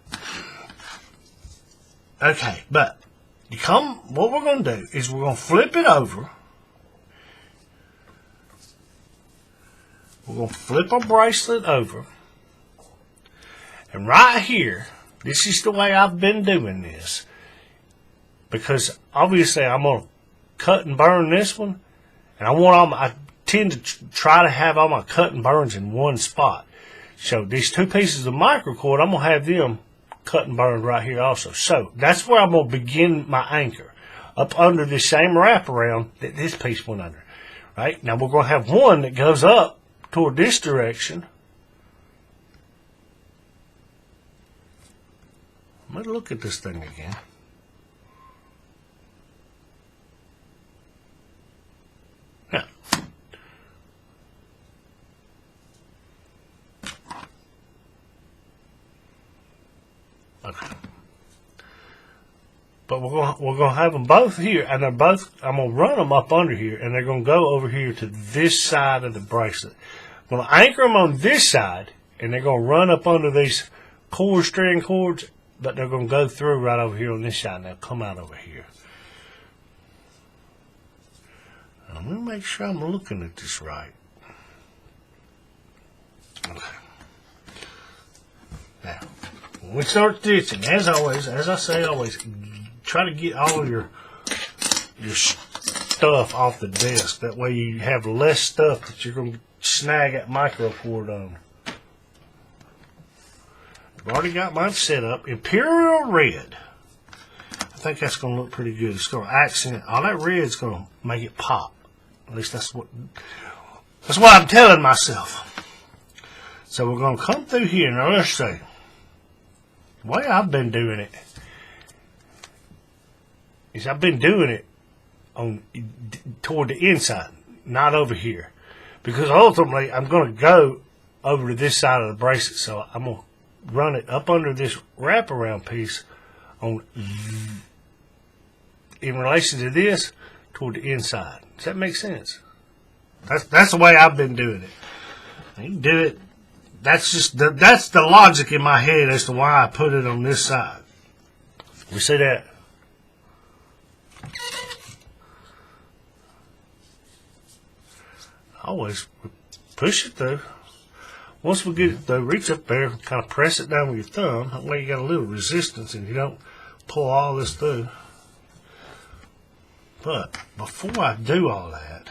Okay, but what we're going to do is we're going to flip it over. We're going to flip our bracelet over. And right here, this is the way I've been doing this. Because obviously I'm going to cut and burn this one. And I tend to try to have all my cut and burns in one spot. So these two pieces of microcord, I'm going to have them cut and burned right here also. So that's where I'm going to begin my anchor. Up under the same wraparound that this piece went under. Right? Now we're going to have one that goes up toward this direction. Let me look at this thing again. Now, okay. But we're gonna have them both here, and they're both. I'm gonna run them up under here, and they're gonna go over here to this side of the bracelet. I'm gonna anchor them on this side, and they're gonna run up under these strand cords, but they're going to go through right over here on this side. They'll come out over here. I'm going to make sure I'm looking at this right. Okay. Now, when we start stitching, as always, as I say always, try to get all your stuff off the desk. That way you have less stuff that you're going to snag that microcord on. I've already got mine set up. Imperial red. I think that's going to look pretty good. It's going to accent. All that red's going to make it pop. At least that's what I'm telling myself. So we're going to come through here. Now let's see. The way I've been doing it is I've been doing it on toward the inside, not over here. Because ultimately I'm going to go over to this side of the bracelet. So I'm going to run it up under this wraparound piece on in relation to this toward the inside. Does that make sense? That's the way I've been doing it. You can do it. That's the logic in my head as to why I put it on this side. You see that? Always push it through. Once we get it through, reach up there, kind of press it down with your thumb. That way you got a little resistance and you don't pull all this through. But before I do all that,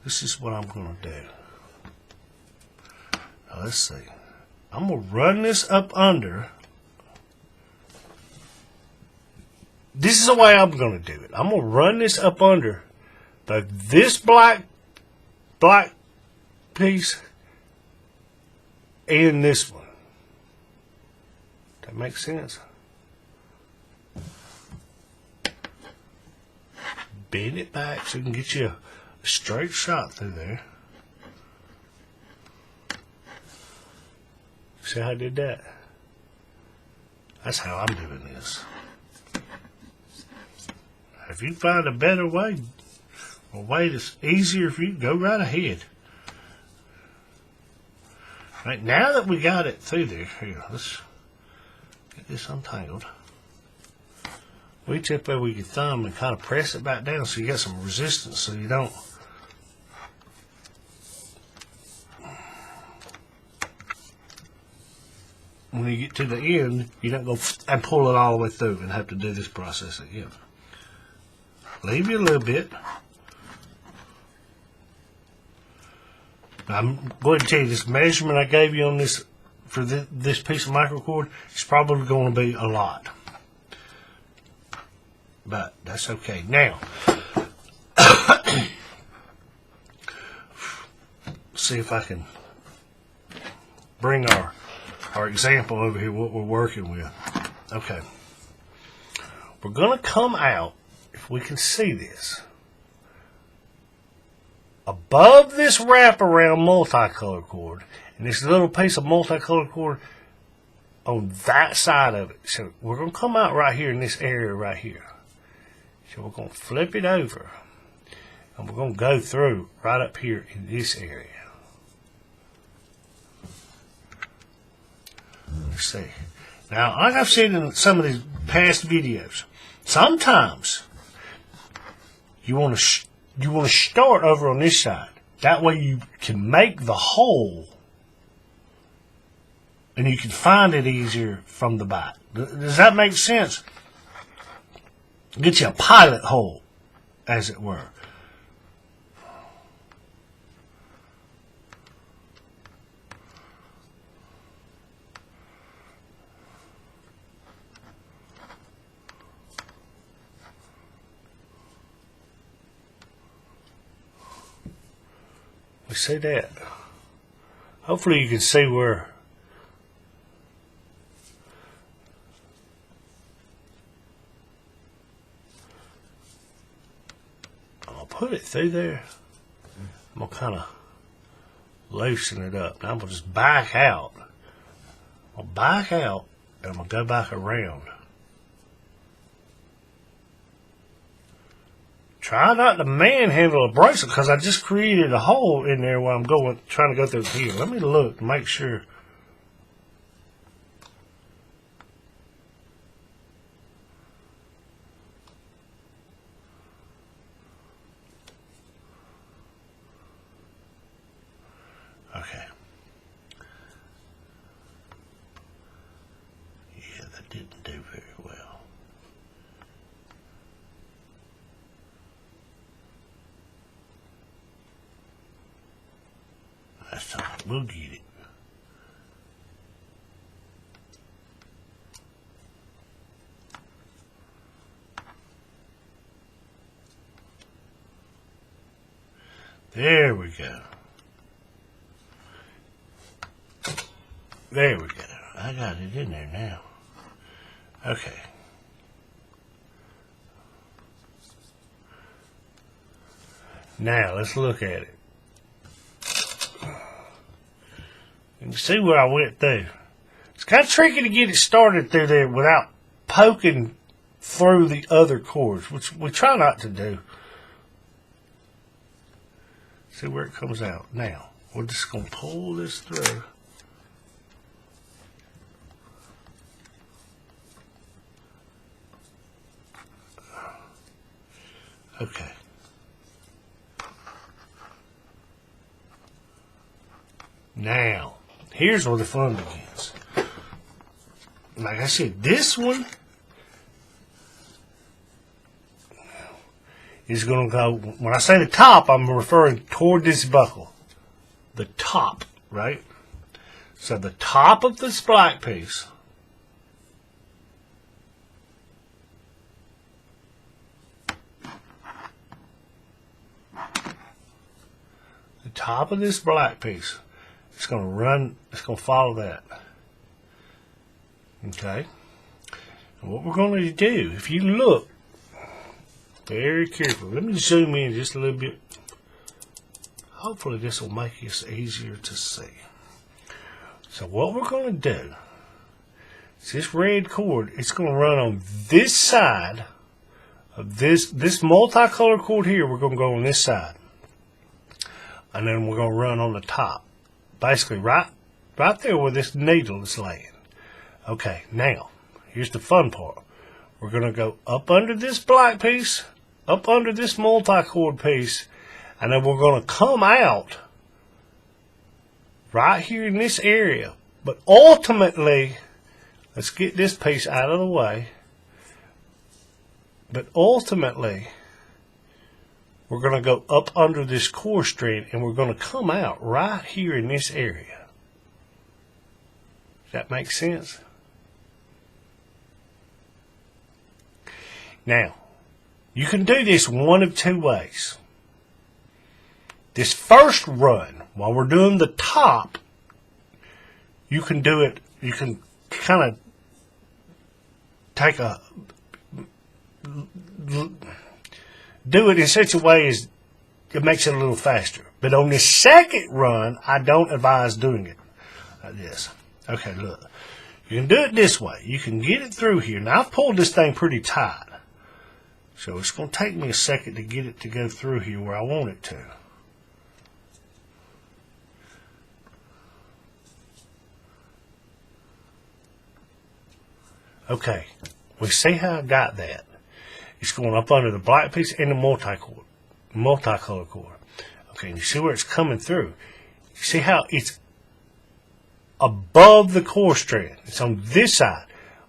this is what I'm going to do. Now let's see. I'm going to run this up under. This is the way I'm going to do it. I'm going to run this up under this black piece and this one. That makes sense? Bend it back so you can get you a straight shot through there. See how I did that? That's how I'm doing this. If you find a better way, a way that's easier for you, go right ahead. Right, now that we got it through there, here, let's get this untangled. Reach up there with your thumb and kind of press it back down so you got some resistance so you don't when you get to the end, you don't go and pull it all the way through and have to do this process again. Leave you a little bit. I'm going to tell you this measurement I gave you on this for this piece of microcord is probably going to be a lot. But that's okay. Now, see if I can bring our example over here, what we're working with. Okay. We're going to come out, if we can see this, above this wraparound multicolored cord, and this little piece of multicolored cord on that side of it. So we're going to come out right here in this area right here. So we're going to flip it over, and we're going to go through right up here in this area. Let's see. Now, like I've said in some of these past videos, sometimes you want to start over on this side. That way you can make the hole, and you can find it easier from the back. Does that make sense? Get you a pilot hole, as it were. We see that. Hopefully you can see where I'll put it through there. I'm going to kind of loosen it up. Now I'm going to just back out. I'll back out and I'm going to go back around. Try not to manhandle a bracelet because I just created a hole in there while I'm trying to go through here. Let me look to make sure that didn't do very well. That's all right. We'll get it. There we go. There we go. I got it in there now. Okay. Now, let's look at it. You can see where I went through. It's kind of tricky to get it started through there without poking through the other cords, which we try not to do. See where it comes out. Now, we're just going to pull this through. Okay. Now, here's where the fun begins. Like I said, this one is going to go, when I say the top, I'm referring toward this buckle. The top, right? So the top of this black piece top of this black piece, it's going to run, it's going to follow that. Okay? And what we're going to do, if you look very carefully, let me zoom in just a little bit. Hopefully this will make it easier to see. So what we're going to do is this red cord, it's going to run on this side of this multicolored cord here. We're going to go on this side. And then we're going to run on the top. Basically right there where this needle is laying. Okay, now, here's the fun part. We're going to go up under this black piece, up under this multi-cord piece, and then we're going to come out right here in this area. But ultimately, let's get this piece out of the way. But ultimately, we're going to go up under this core strand and we're going to come out right here in this area. Does that make sense? Now, you can do this one of two ways. This first run, while we're doing the top, you can do it, you can kind of take a, do it in such a way as it makes it a little faster. But on the second run, I don't advise doing it like this. Okay, look. You can do it this way. You can get it through here. Now, I've pulled this thing pretty tight. So it's going to take me a second to get it to go through here where I want it to. Okay. We see how I got that. It's going up under the black piece and the multicolor cord. Okay, and you see where it's coming through. You see how it's above the core strand. It's on this side.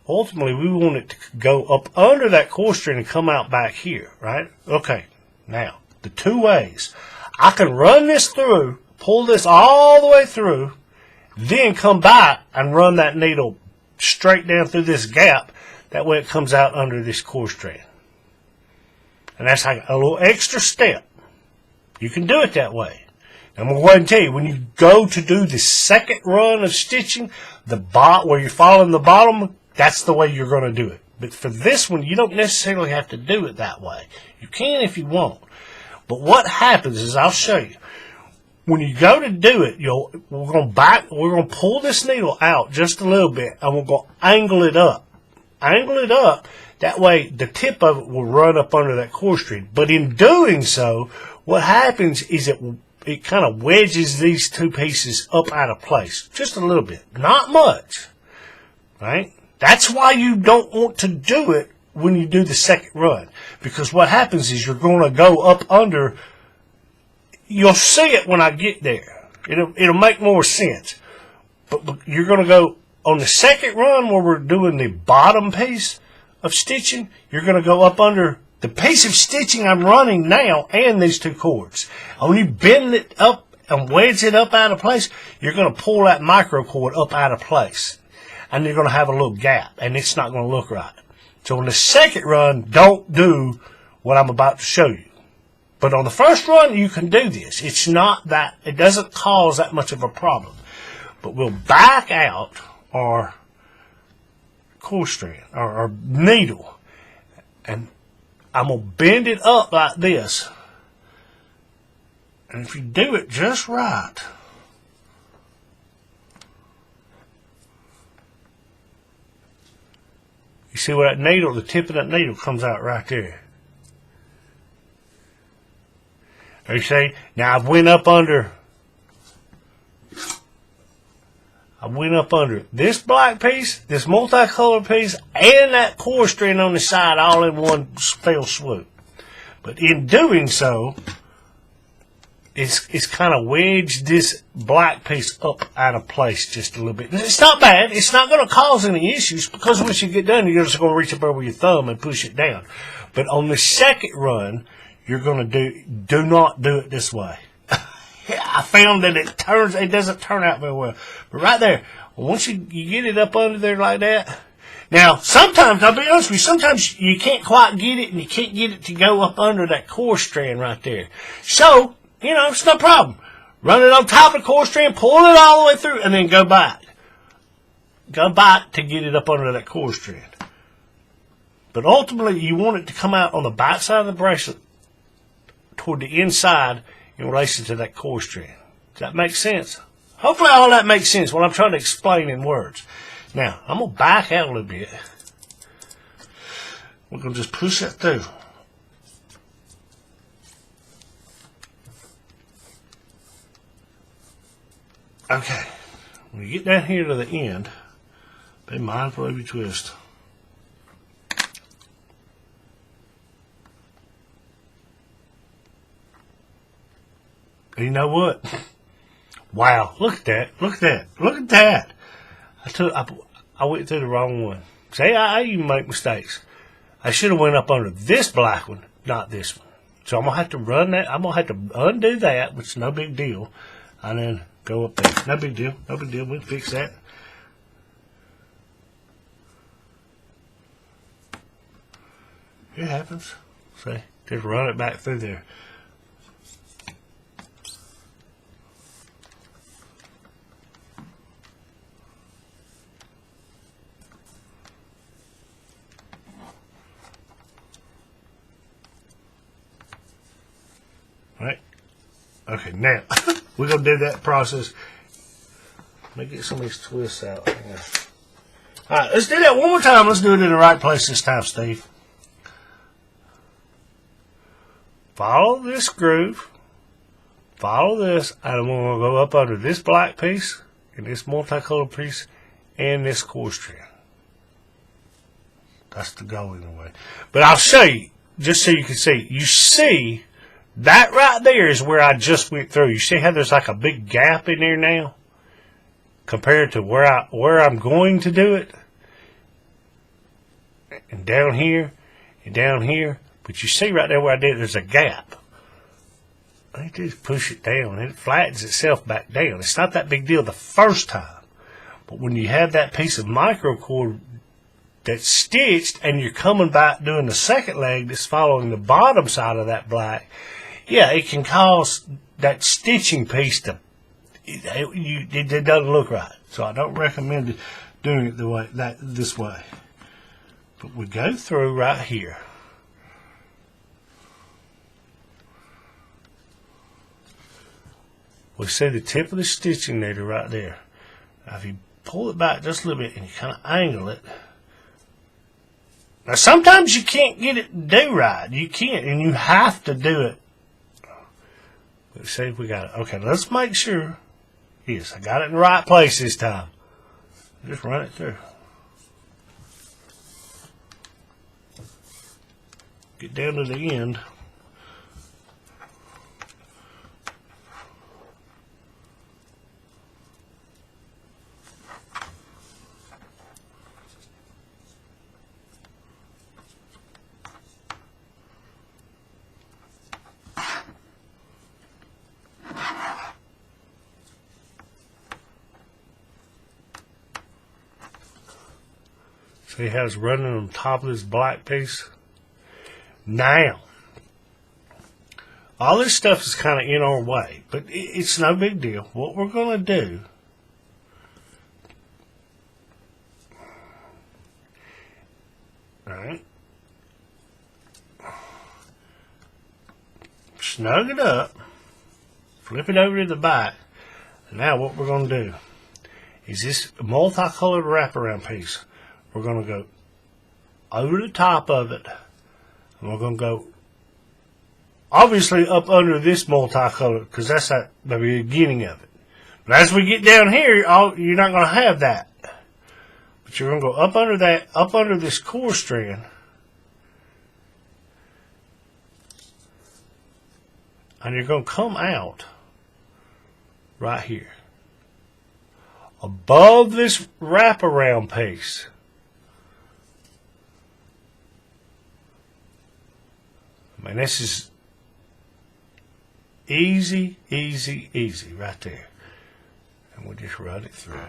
Ultimately, we want it to go up under that core strand and come out back here, right? Okay, now, the two ways. I can run this through, pull this all the way through, then come back and run that needle straight down through this gap. That way it comes out under this core strand. And that's like a little extra step. You can do it that way. I'm going to go ahead and tell you, when you go to do the second run of stitching, where you're following the bottom, that's the way you're going to do it. But for this one, you don't necessarily have to do it that way. You can if you want. But what happens is, I'll show you. When you go to do it, we're going to pull this needle out just a little bit, and we're going to angle it up. Angle it up. That way, the tip of it will run up under that core strand. But in doing so, what happens is it kind of wedges these two pieces up out of place. Just a little bit. Not much. Right? That's why you don't want to do it when you do the second run. Because what happens is you're going to go up under. You'll see it when I get there. It'll make more sense. But you're going to go on the second run where we're doing the bottom piece of stitching, you're going to go up under the piece of stitching I'm running now and these two cords. When you bend it up and wedge it up out of place, you're going to pull that micro cord up out of place. And you're going to have a little gap, and it's not going to look right. So on the second run, don't do what I'm about to show you. But on the first run, you can do this. It's not that, it doesn't cause that much of a problem. But we'll back out our cord strand, our needle, and I'm going to bend it up like this. And if you do it just right, you see where that needle, the tip of that needle comes out right there. You see, now I went up under this black piece, this multicolored piece, and that cord strand on the side all in one fell swoop. But in doing so, it's kind of wedged this black piece up out of place just a little bit. It's not bad. It's not going to cause any issues because once you get done, you're just going to reach up over your thumb and push it down. But on the second run, you're going to do not do it this way. I found that it doesn't turn out very well. But right there, once you get it up under there like that. Now, sometimes, I'll be honest with you, sometimes you can't quite get it and you can't get it to go up under that cord strand right there. So, you know, it's no problem. Run it on top of the cord strand, pull it all the way through, and then go back. Go back to get it up under that cord strand. But ultimately, you want it to come out on the back side of the bracelet toward the inside in relation to that cord strand. Does that make sense? Hopefully all that makes sense, what I'm trying to explain in words. Now, I'm going to back out a little bit. We're going to just push that through. Okay. When you get down here to the end, be mindful of your twist. And you know what? Wow, look at that. Look at that. Look at that. I went through the wrong one. See, I even make mistakes. I should have went up under this black one, not this one. So I'm going to have to run that. I'm going to have to undo that, which is no big deal. And then go up there. No big deal. No big deal. We can fix that. It happens. See, just run it back through there. Right? Okay, now we're going to do that process. Let me get some of these twists out. Yeah. Alright, let's do that one more time. Let's do it in the right place this time, Steve. Follow this groove. Follow this. And I'm going to go up under this black piece, and this multicolored piece, and this cord strand. That's the goal anyway. But I'll show you, just so you can see. You see, that right there is where I just went through. You see how there's like a big gap in there now? Compared to where I'm going to do it. And down here, and down here. But you see right there where I did it, there's a gap. I just push it down, and it flattens itself back down. It's not that big deal the first time. But when you have that piece of microcord that's stitched, and you're coming back doing the second leg that's following the bottom side of that black, yeah, it can cause that stitching piece to, it doesn't look right. So I don't recommend doing it this way. But we go through right here. We see the tip of the stitching needle right there. Now if you pull it back just a little bit and you kind of angle it. Now sometimes you can't get it to do right. You can't, and you have to do it. Let's see if we got it. Okay, let's make sure. Yes, I got it in the right place this time. Just run it through. Get down to the end. See how it's running on top of this black piece? Now, all this stuff is kind of in our way, but it's no big deal. What we're going to do, alright, snug it up, flip it over to the back. Now what we're going to do is this multicolored wraparound piece. We're going to go over the top of it, and we're going to go obviously up under this multicolored, because that's the beginning of it. But as we get down here, you're not going to have that. But you're going to go up under that, up under this core strand, and you're going to come out right here above this wraparound piece. I mean, this is easy, easy, easy right there. And we'll just run it through.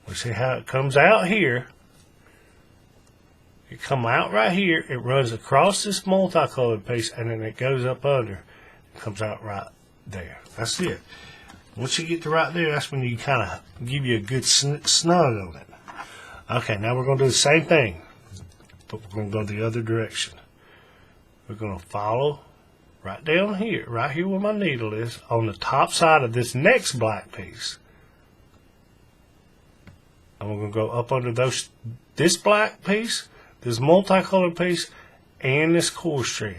We see how it comes out here. It come out right here, it runs across this multicolored piece, and then it goes up under. It comes out right there. That's it. Once you get to right there, that's when you kind of give you a good snug on it. Okay, now we're going to do the same thing, but we're going to go the other direction. We're going to follow right down here, right here where my needle is, on the top side of this next black piece. And we're going to go up under this black piece, this multicolored piece, and this core strand.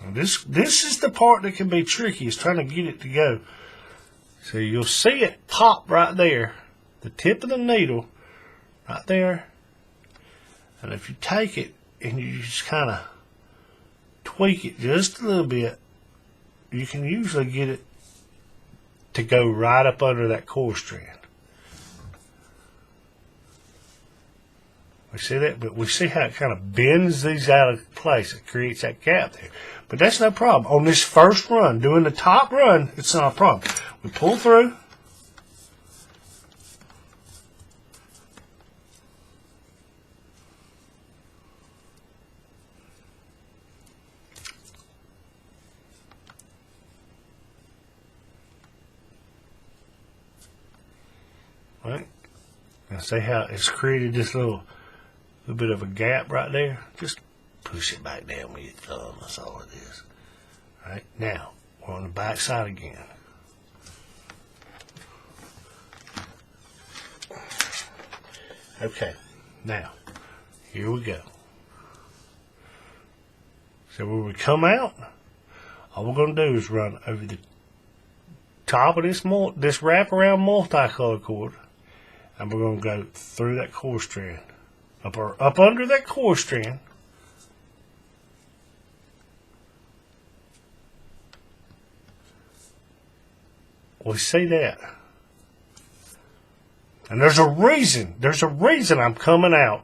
Now this is the part that can be tricky, is trying to get it to go. So you'll see it pop right there, the tip of the needle, right there. And if you take it and you just kind of tweak it just a little bit, you can usually get it to go right up under that core strand. We see that, but we see how it kind of bends these out of place. It creates that gap there. But that's no problem. On this first run, doing the top run, it's not a problem. We pull through. Right? Now see how it's created this little bit of a gap right there? Just push it back down with your thumb. That's all it is. All right, now we're on the back side again. Okay, now here we go. So when we come out, all we're going to do is run over the top of this wraparound multicolored cord, and we're going to go through that core strand, up under that core strand. We see that. And there's a reason I'm coming out.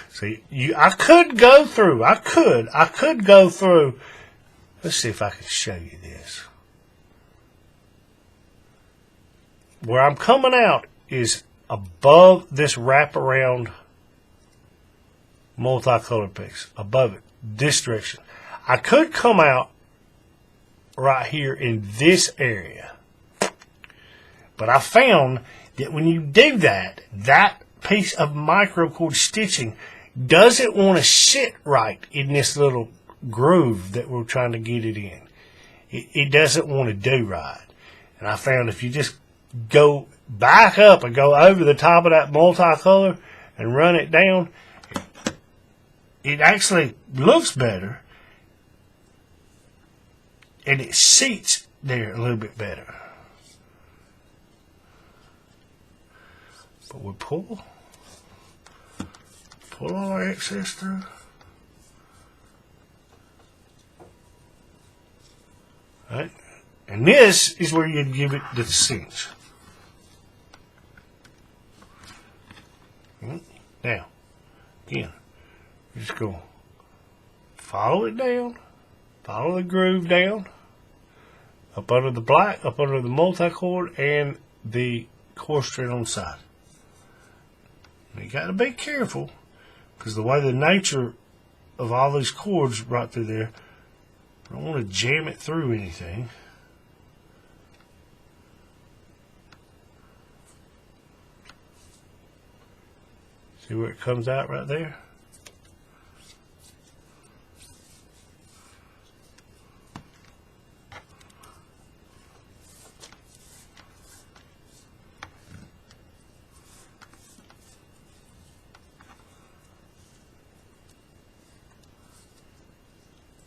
See, I could go through. I could go through. Let's see if I can show you this. Where I'm coming out is above this wraparound multicolored piece. Above it, this direction. I could come out right here in this area. But I found that when you do that, that piece of microcord stitching doesn't want to sit right in this little groove that we're trying to get it in. It doesn't want to do right. And I found if you just go back up and go over the top of that multicolor and run it down, it actually looks better. And it seats there a little bit better. But we pull all our excess through. Right? And this is where you'd give it the cinch. Now, again, you're just going to follow it down, follow the groove down, up under the black, up under the multi-cord, and the core string on the side. And you got to be careful, because the way the nature of all these cords right through there, I don't want to jam it through anything. See where it comes out right there?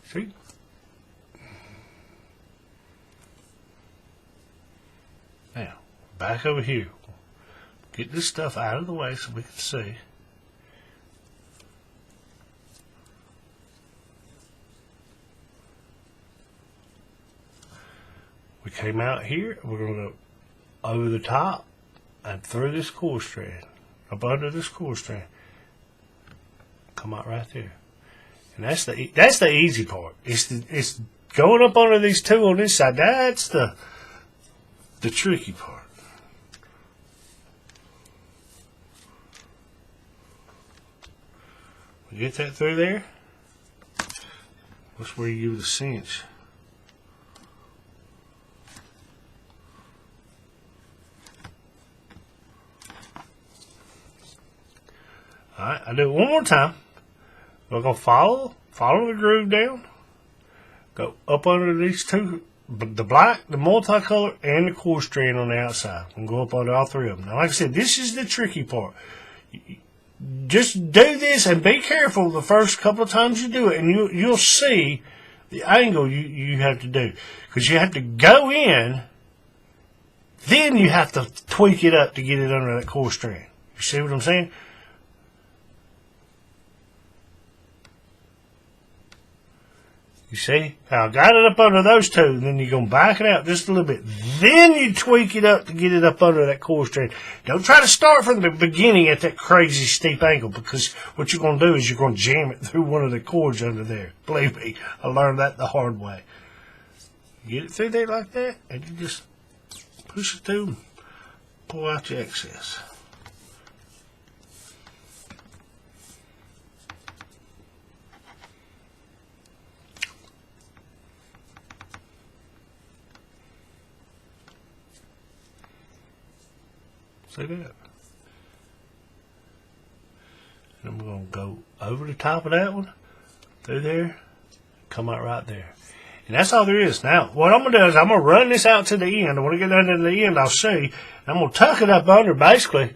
See? Now, back over here. Get this stuff out of the way so we can see. We came out here, we're going to go over the top and through this core strand, up under this core strand. Come out right there. And that's the easy part. It's going up under these two on this side. That's the tricky part. We get that through there. That's where you give the cinch. Alright, I'll do it one more time. We're going to follow the groove down. Go up under these two, the black, the multicolor, and the core strand on the outside. And go up under all three of them. Now, like I said, this is the tricky part. Just do this and be careful the first couple of times you do it, and you'll see the angle you have to do. Because you have to go in, then you have to tweak it up to get it under that core strand. You see what I'm saying? You see how I got it up under those two, and then you're going to back it out just a little bit. Then you tweak it up to get it up under that core strand. Don't try to start from the beginning at that crazy steep angle, because what you're going to do is you're going to jam it through one of the cords under there. Believe me, I learned that the hard way. You get it through there like that, and you just push it through and pull out your excess. See that? And I'm going to go over the top of that one, through there, come out right there. And that's all there is. Now, what I'm going to do is I'm going to run this out to the end. And when I get down to the end, I'll see. I'm going to tuck it up under, basically,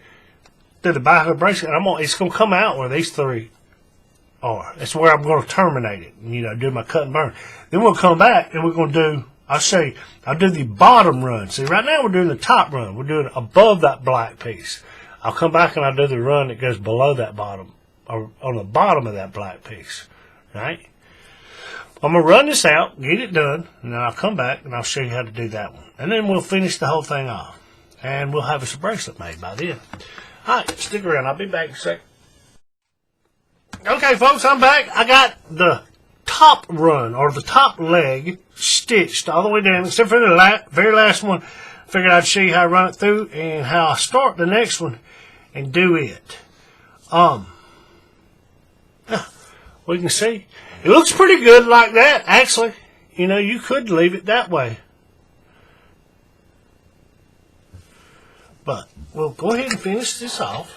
to the back of the bracelet. And it's going to come out where these three are. That's where I'm going to terminate it. And, do my cut and burn. Then we'll come back and we're going to do, I'll do the bottom run. See, right now we're doing the top run. We're doing above that black piece. I'll come back and I'll do the run that goes below that bottom, or on the bottom of that black piece. Right? I'm going to run this out, get it done, and then I'll come back and I'll show you how to do that one. And then we'll finish the whole thing off. And we'll have us a bracelet made by then. Alright, stick around. I'll be back in a sec. Okay, folks, I'm back. I got the top run, or the top leg, stitched all the way down, except for the very last one. Figured I'd show you how I run it through and how I start the next one and do it. We can see it looks pretty good like that. Actually, you could leave it that way, but we'll go ahead and finish this off.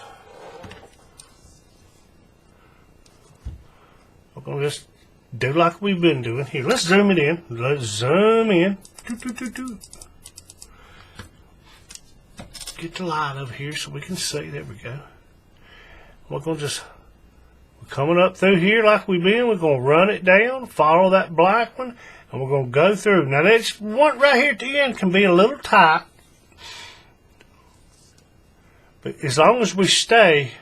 We're gonna just do like we've been doing here. Let's zoom it in. Let's zoom in. Get the light over here so we can see. There we go. We're going to we're coming up through here like we've been. We're going to run it down, follow that black one, and we're going to go through. Now, this one right here at the end can be a little tight, but as long as we stay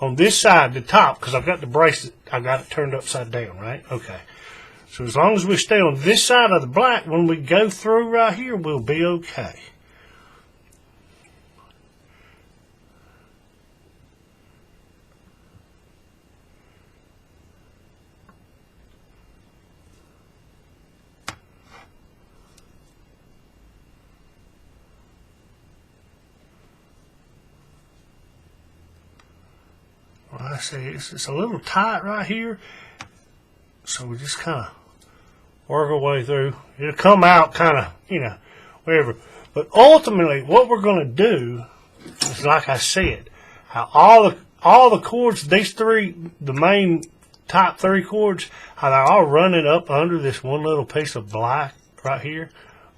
on this side, the top, because I've got the bracelet, I got it turned upside down, right? Okay. So as long as we stay on this side of the black, when we go through right here, we'll be okay. Well, I say it's a little tight right here, so we just kind of work our way through. It'll come out kind of, you know, wherever. But ultimately, what we're going to do is, like I said, how all the chords, these three, the main top three chords, how they're all running up under this one little piece of black right here,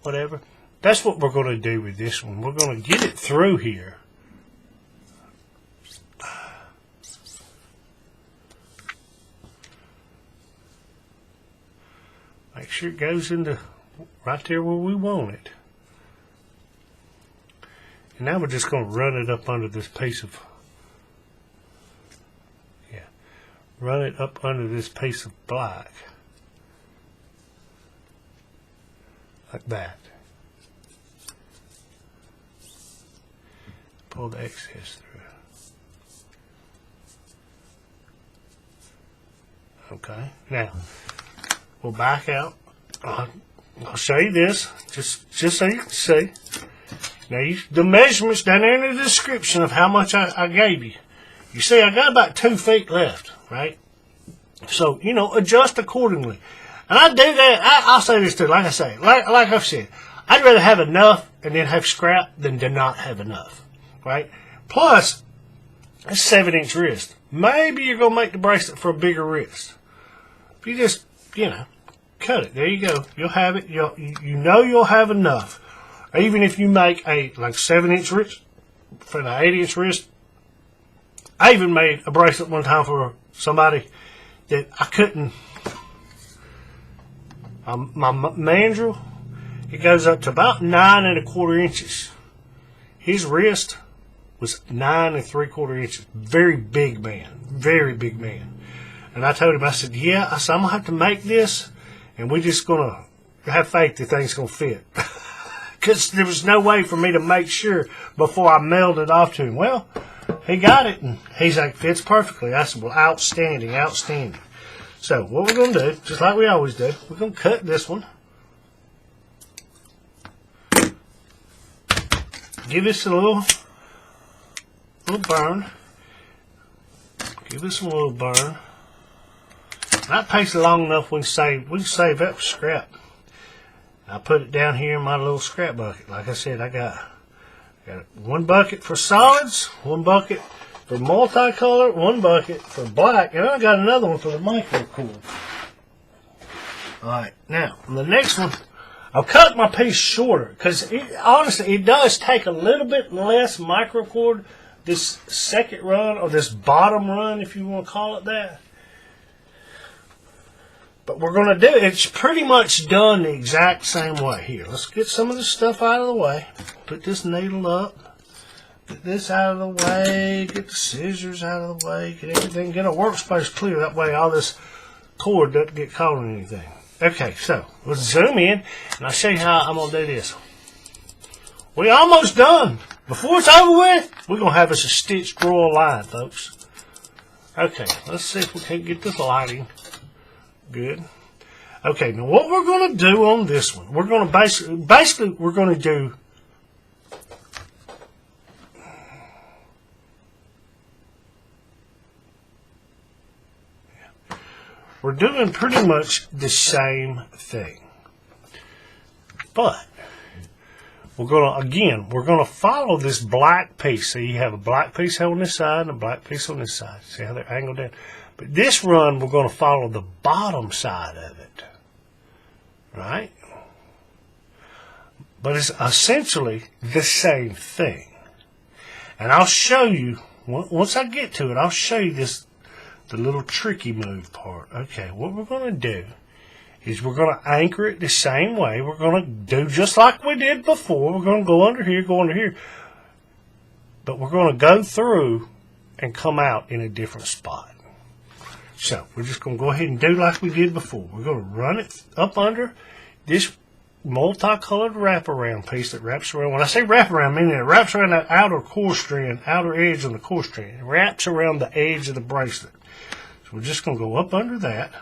whatever. That's what we're going to do with this one. We're going to get it through here. Make sure it goes into right there where we want it. And now we're just going to run it up under this piece of, run it up under this piece of black. Like that. Pull the excess through. Okay, now we'll back out. I'll show you this, just so you can see. Now, the measurements down there in the description of how much I gave you. You see, I got about 2 feet left, right? So, you know, adjust accordingly. And I do that. I'll say this too, like I say, like I've said, I'd rather have enough and then have scrap than to not have enough, right? Plus, it's 7-inch wrist. Maybe you're going to make the bracelet for a bigger wrist. If you just, you know, cut it. There you go. You'll have it. You know you'll have enough. Even if you make a like 7-inch wrist for the 8-inch wrist. I even made a bracelet one time for somebody that I couldn't. My mandrel, it goes up to about 9 1/4 inches. His wrist was 9 3/4 inches. Very big man. Very big man. And I told him, I said, yeah, I said, I'm going to have to make this, and we're just going to have faith the thing's going to fit. Because there was no way for me to make sure before I mailed it off to him. Well, he got it, and he's like, fits perfectly. I said, well, outstanding, outstanding. So what we're going to do, just like we always do, we're going to cut this one. Give this a little burn. Give this a little burn. That piece is long enough we can save that for scrap. I put it down here in my little scrap bucket. Like I said, I got 1 bucket for solids, 1 bucket for multicolor, 1 bucket for black, and I got another one for the micro cord. Alright, now, on the next one, I'll cut my piece shorter, because honestly, it does take a little bit less micro cord, this second run, or this bottom run, if you want to call it that. But we're going to do it. It's pretty much done the exact same way. Here, let's get some of this stuff out of the way. Put this needle up. Get this out of the way. Get the scissors out of the way. Get everything. Get our workspace clear. That way all this cord doesn't get caught on anything. Okay, so let's zoom in, and I'll show you how I'm going to do this. We're almost done. Before it's over with, we're going to have us a stitched royal line, folks. Okay, let's see if we can get this lighting. Good. Okay, now what we're going to do on this one, we're going to basically we're going to do we're doing pretty much the same thing. But we're going to follow this black piece. So you have a black piece on this side and a black piece on this side. See how they're angled in? But this run, we're going to follow the bottom side of it, right? But it's essentially the same thing. And I'll show you, once I get to it, I'll show you the little tricky move part. Okay, what we're going to do is we're going to anchor it the same way. We're going to do just like we did before. We're going to go under here. But we're going to go through and come out in a different spot. So we're just going to go ahead and do like we did before. We're going to run it up under this multicolored wraparound piece that wraps around. When I say wraparound, meaning it wraps around that outer core strand, outer edge of the core strand. It wraps around the edge of the bracelet. So we're just going to go up under that.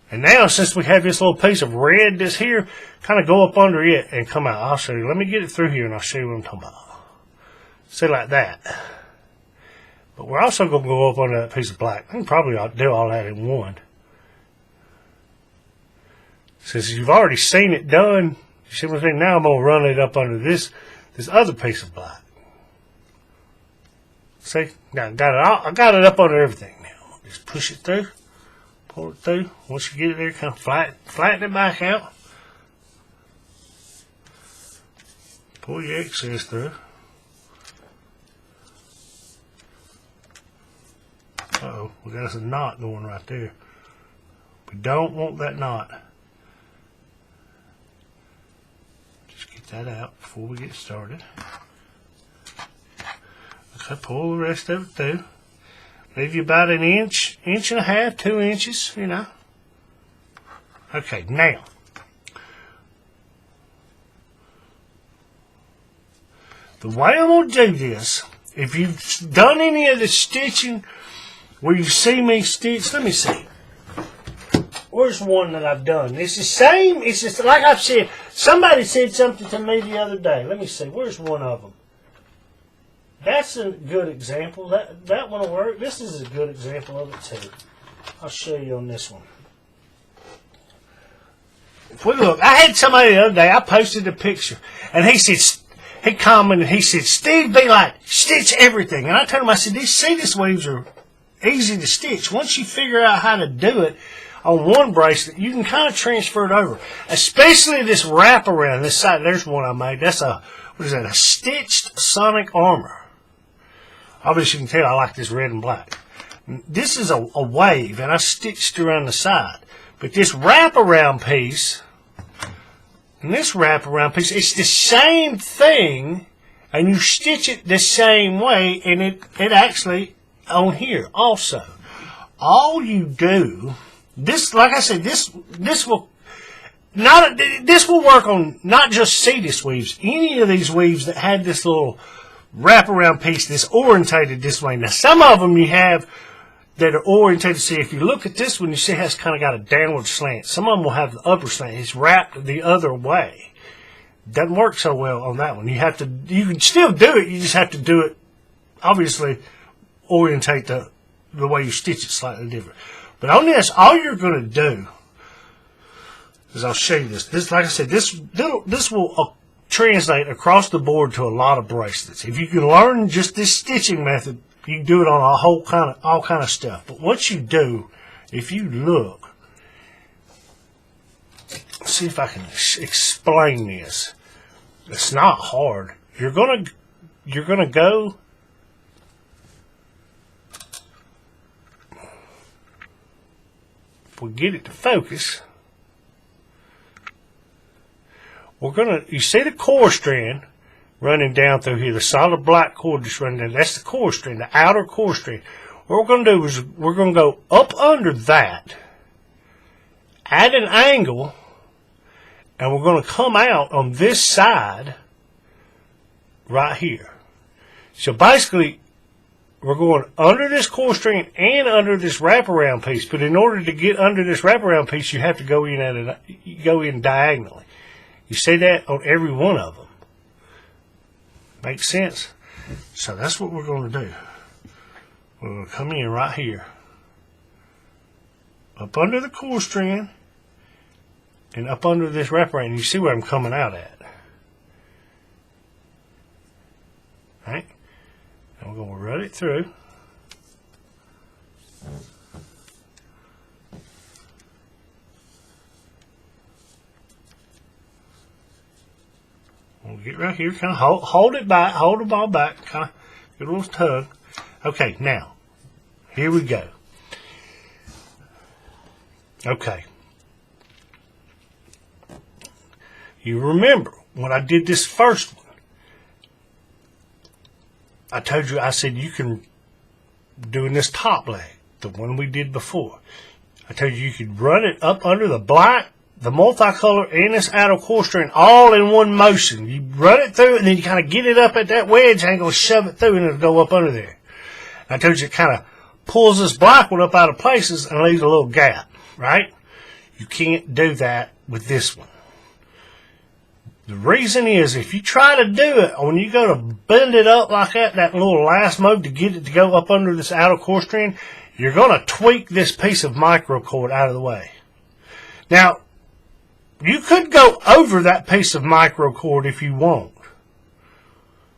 And now, since we have this little piece of red that's here, kind of go up under it and come out. I'll show you. Let me get it through here and I'll show you what I'm talking about. See, like that. But we're also going to go up under that piece of black. I can probably do all that in one. Since you've already seen it done, you see what I'm saying? Now I'm going to run it up under this other piece of black. See? Now I got it up under everything now. Just push it through. Pull it through. Once you get it there, kind of flatten it back out. Pull your excess through. Uh-oh, we got us a knot going right there. We don't want that knot. Just get that out before we get started. Okay, pull the rest of it through. Leave you about an inch, inch and a half, 2 inches, you know. Okay, now. The way I'm going to do this, if you've done any of the stitching where you see me stitch, let me see. Where's one that I've done? It's the same. It's just like I've said. Somebody said something to me the other day. Let me see. Where's one of them? That's a good example. That one will work. This is a good example of it too. I'll show you on this one. If we look, I had somebody the other day. I posted a picture, and he said, he commented. He said, "Steve, be like, stitch everything." And I told him, I said, "These Cetus weaves are easy to stitch. Once you figure out how to do it on one bracelet, you can kind of transfer it over. Especially this wraparound, this side. There's one I made. That's a, what is that? A stitched sonic armor. Obviously, you can tell I like this red and black. This is a wave, and I stitched around the side. But this wraparound piece, and this wraparound piece, it's the same thing, and you stitch it the same way, and it actually on here also. All you do, this, like I said, this will work on not just Cetus weaves, any of these weaves that had this little wraparound piece that's orientated this way. Now, some of them you have that are orientated. See, if you look at this one, you see how it's kind of got a downward slant. Some of them will have the upper slant. It's wrapped the other way. Doesn't work so well on that one. You can still do it. You just have to do it, obviously, orientate the way you stitch it slightly different. But on this, all you're going to do is, I'll show you this. This, like I said, this will translate across the board to a lot of bracelets. If you can learn just this stitching method, you can do it on all kind of stuff. But what you do, if you look, see if I can explain this. It's not hard. You're gonna go. If we get it to focus, you see the core strand running down through here, the solid black cord just running down. That's the core strand, the outer core strand. What we're going to do is we're going to go up under that at an angle, and we're going to come out on this side right here. So basically, we're going under this core strand and under this wraparound piece. But in order to get under this wraparound piece, you have to go in diagonally. You see that on every one of them. Makes sense? So that's what we're going to do. We're going to come in right here, up under the core strand, and up under this wraparound. You see where I'm coming out at. Right? And we're going to run it through. We'll get right here, kind of hold it back, hold the ball back, kind of get a little tug. Okay, now, here we go. Okay. You remember when I did this first one, I told you, I said you can do in this top leg, the one we did before. I told you could run it up under the black, the multicolor, and this outer core strand all in one motion. You run it through, and then you kind of get it up at that wedge angle, shove it through, and it'll go up under there. I told you it kind of pulls this black one up out of places and leaves a little gap, right? You can't do that with this one. The reason is, if you try to do it, when you go to bend it up like that little last move to get it to go up under this outer core strand, you're going to tweak this piece of microcord out of the way. Now, you could go over that piece of microcord if you want,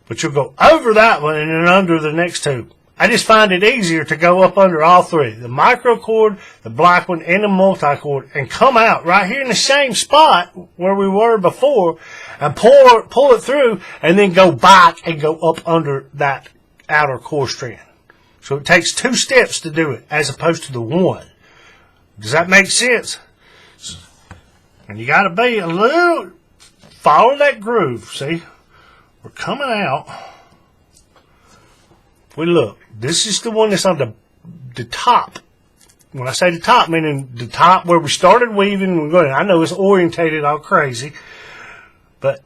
but you'll go over that one and then under the next two. I just find it easier to go up under all three, the microcord, the black one, and the multicord, and come out right here in the same spot where we were before, and pull it through, and then go back and go up under that outer core strand. So it takes 2 steps to do it, as opposed to the one. Does that make sense? And you got to be a little, follow that groove. See, we're coming out. If we look, this is the one that's on the top. When I say the top, meaning the top where we started weaving. We're going. I know it's orientated all crazy, but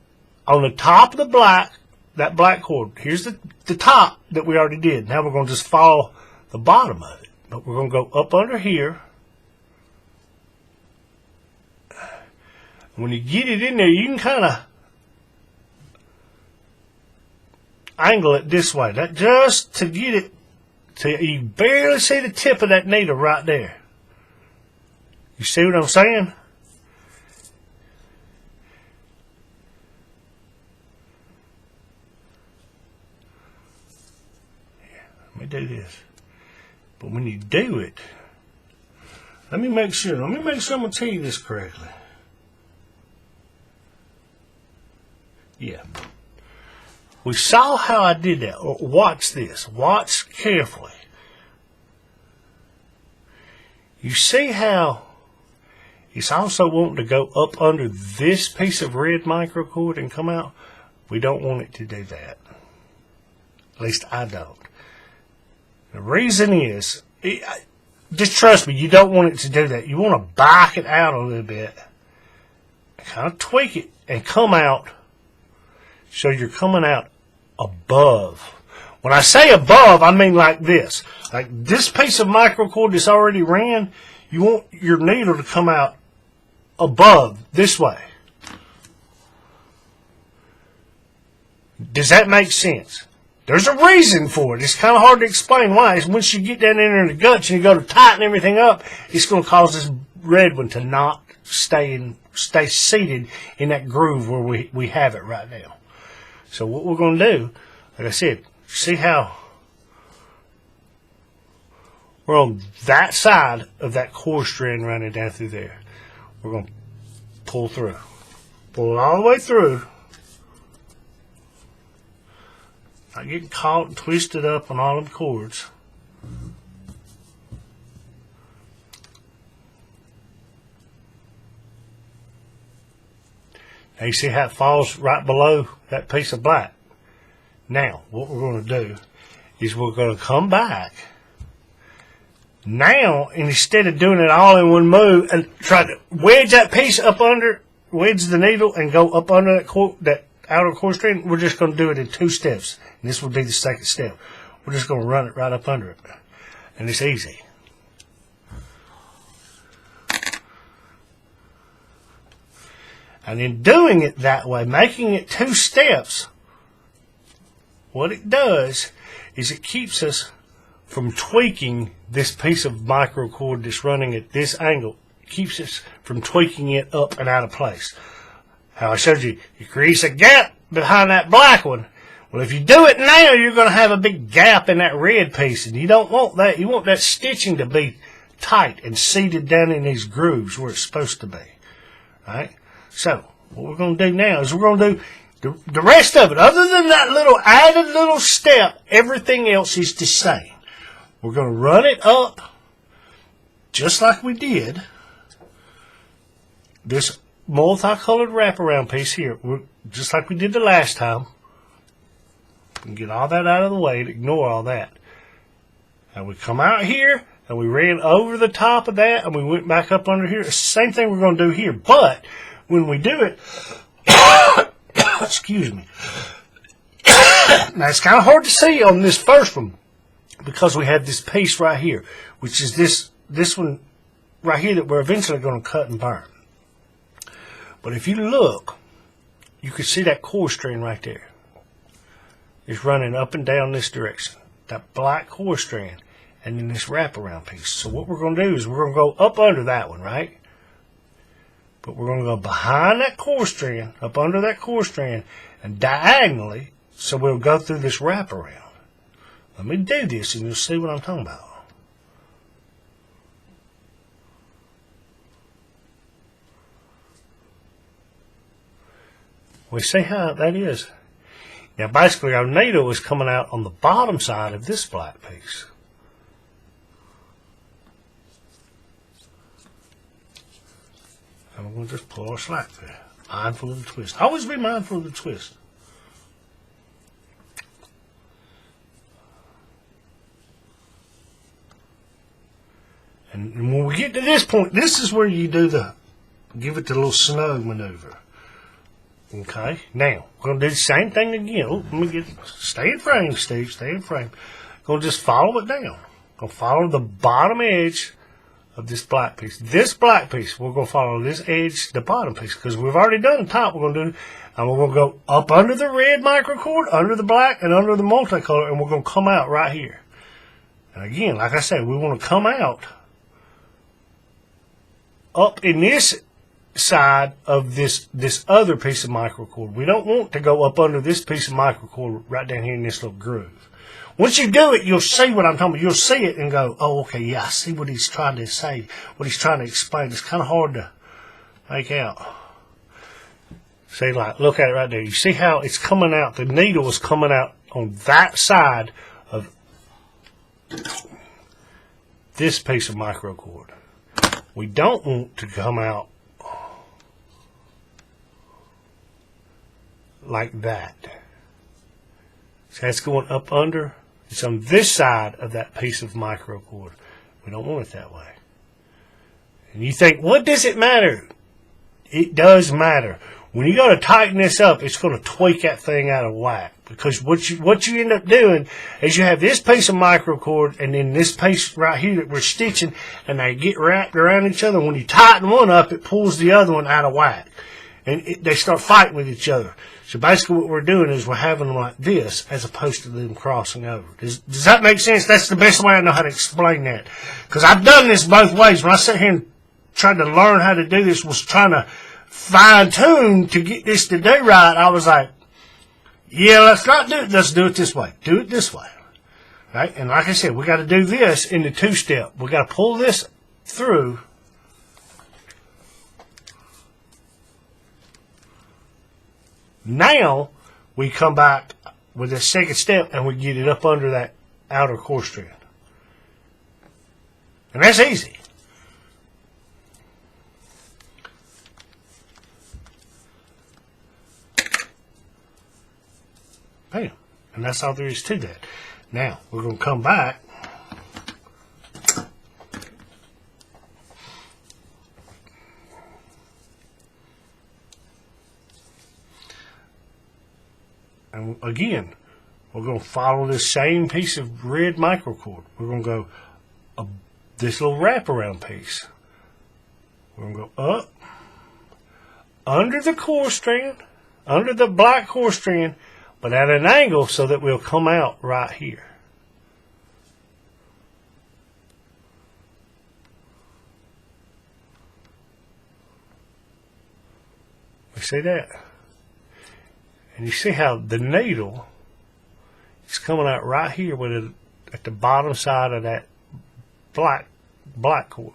on the top of the black, that black cord, here's the top that we already did. Now we're going to just follow the bottom of it, but we're going to go up under here. When you get it in there, you can kind of angle it this way. That just to get it to, you barely see the tip of that needle right there. You see what I'm saying? Let me do this. But when you do it, let me make sure I'm going to tell you this correctly. Yeah. We saw how I did that. Watch this. Watch carefully. You see how it's also wanting to go up under this piece of red microcord and come out? We don't want it to do that. At least I don't. The reason is, just trust me, you don't want it to do that. You want to back it out a little bit, kind of tweak it, and come out. So you're coming out above. When I say above, I mean like this. Like this piece of microcord that's already ran, you want your needle to come out above, this way. Does that make sense? There's a reason for it. It's kind of hard to explain why. It's once you get down in the guts and you go to tighten everything up, it's going to cause this red one to not stay seated in that groove where we have it right now. So what we're going to do, like I said, see how we're on that side of that core strand running down through there. We're going to pull through. Pull it all the way through. Not getting caught and twisted up on all them cords. Now you see how it falls right below that piece of black. Now, what we're going to do is we're going to come back. Now, and instead of doing it all in one move and try to wedge that piece up under, wedge the needle and go up under that outer core strand, we're just going to do it in 2 steps. And this will be the second step. We're just going to run it right up under it. And it's easy. And in doing it that way, making it 2 steps, what it does is it keeps us from tweaking this piece of microcord that's running at this angle. It keeps us from tweaking it up and out of place. How I showed you, you crease a gap behind that black one. Well, if you do it now, you're going to have a big gap in that red piece, and you don't want that. You want that stitching to be tight and seated down in these grooves where it's supposed to be. Right? So, what we're going to do now is we're going to do the rest of it. Other than that little added little step, everything else is the same. We're going to run it up just like we did. This multicolored wraparound piece here, just like we did the last time. And get all that out of the way, ignore all that. Now we come out here, and we ran over the top of that, and we went back up under here. It's the same thing we're going to do here, but when we do it, excuse me. Now, it's kind of hard to see on this first one because we have this piece right here, which is this one right here that we're eventually going to cut and burn. But if you look, you can see that core strand right there. It's running up and down this direction. That black core strand, and then this wraparound piece. So what we're going to do is we're going to go up under that one, right? But we're going to go behind that core strand, up under that core strand, and diagonally, so we'll go through this wraparound. Let me do this, and you'll see what I'm talking about. We see how that is. Now, basically, our needle is coming out on the bottom side of this black piece. And we're going to just pull our slack there. Mindful of the twist. Always be mindful of the twist. And when we get to this point, this is where you do give it the little snug maneuver. Okay, now, we're going to do the same thing again. Oh, let me stay in frame, Steve, stay in frame. Going to just follow it down. Going to follow the bottom edge of this black piece. This black piece, we're going to follow this edge, the bottom piece, because we've already done the top. We're going to do, and we're going to go up under the red microcord, under the black, and under the multicolor, and we're going to come out right here. And again, like I said, we want to come out up in this side of this other piece of microcord. We don't want to go up under this piece of microcord right down here in this little groove. Once you do it, you'll see what I'm talking about. You'll see it and go, oh, okay, yeah, I see what he's trying to say, what he's trying to explain. It's kind of hard to make out. See, like, look at it right there. You see how it's coming out? The needle is coming out on that side of this piece of microcord. We don't want to come out like that. So that's going up under. It's on this side of that piece of microcord. We don't want it that way. And you think, what does it matter? It does matter. When you go to tighten this up, it's going to tweak that thing out of whack. Because what you end up doing is you have this piece of microcord and then this piece right here that we're stitching, and they get wrapped around each other. When you tighten one up, it pulls the other one out of whack. And they start fighting with each other. So basically what we're doing is we're having them like this as opposed to them crossing over. Does that make sense? That's the best way I know how to explain that. Because I've done this both ways. When I sat here and tried to learn how to do this, was trying to fine-tune to get this to do right, I was like, yeah, let's not do it. Let's do it this way. Do it this way. Right? And like I said, we got to do this in the two-step. We got to pull this through. Now, we come back with the second step and we get it up under that outer core strand. And that's easy. Bam. And that's all there is to that. Now, we're going to come back. And again, we're going to follow this same piece of red microcord. We're going to go this little wraparound piece. We're going to go up, under the core strand, under the black core strand, but at an angle so that we'll come out right here. We see that? And you see how the needle is coming out right here with it at the bottom side of that black cord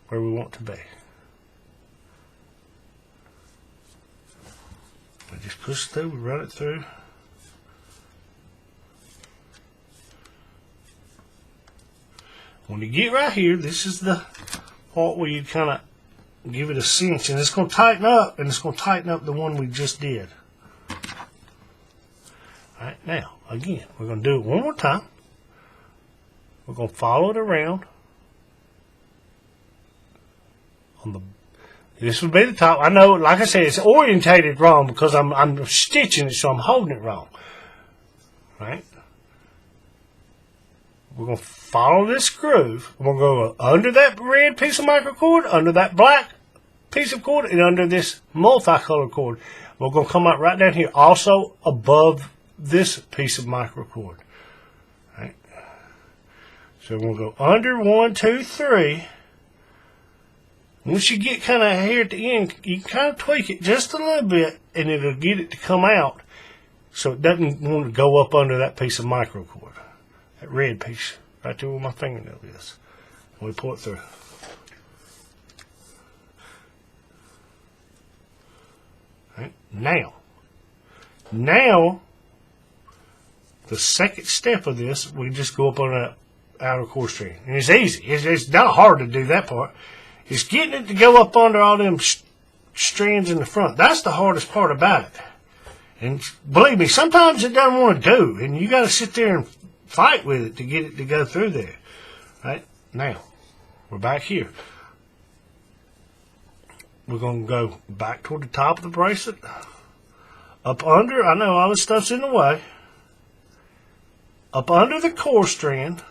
where we want to be. We just push through, we run it through. When you get right here, this is the part where you kind of give it a cinch, and it's going to tighten up, and it's going to tighten up the one we just did. Alright, now, again, we're going to do it one more time. We're going to follow it around. on the. This would be the top. I know, like I said, it's orientated wrong because I'm stitching it, so I'm holding it wrong. Right? We're going to follow this groove. We're going to go under that red piece of microcord, under that black piece of cord, and under this multicolored cord. We're going to come out right down here, also above this piece of microcord. Right? So we're going to go under 1, 2, 3. Once you get kind of here at the end, you can kind of tweak it just a little bit, and it'll get it to come out so it doesn't want to go up under that piece of microcord. That red piece right there where my fingernail is. And we pull it through. Right. Now, the second step of this, we just go up on that outer core string. And it's easy. It's not hard to do that part. It's getting it to go up under all them strands in the front. That's the hardest part about it. And believe me, sometimes it doesn't want to do. And you got to sit there and fight with it to get it to go through there. Right? Now, we're back here. We're going to go back toward the top of the bracelet. Up under, I know all this stuff's in the way. Up under the core strand.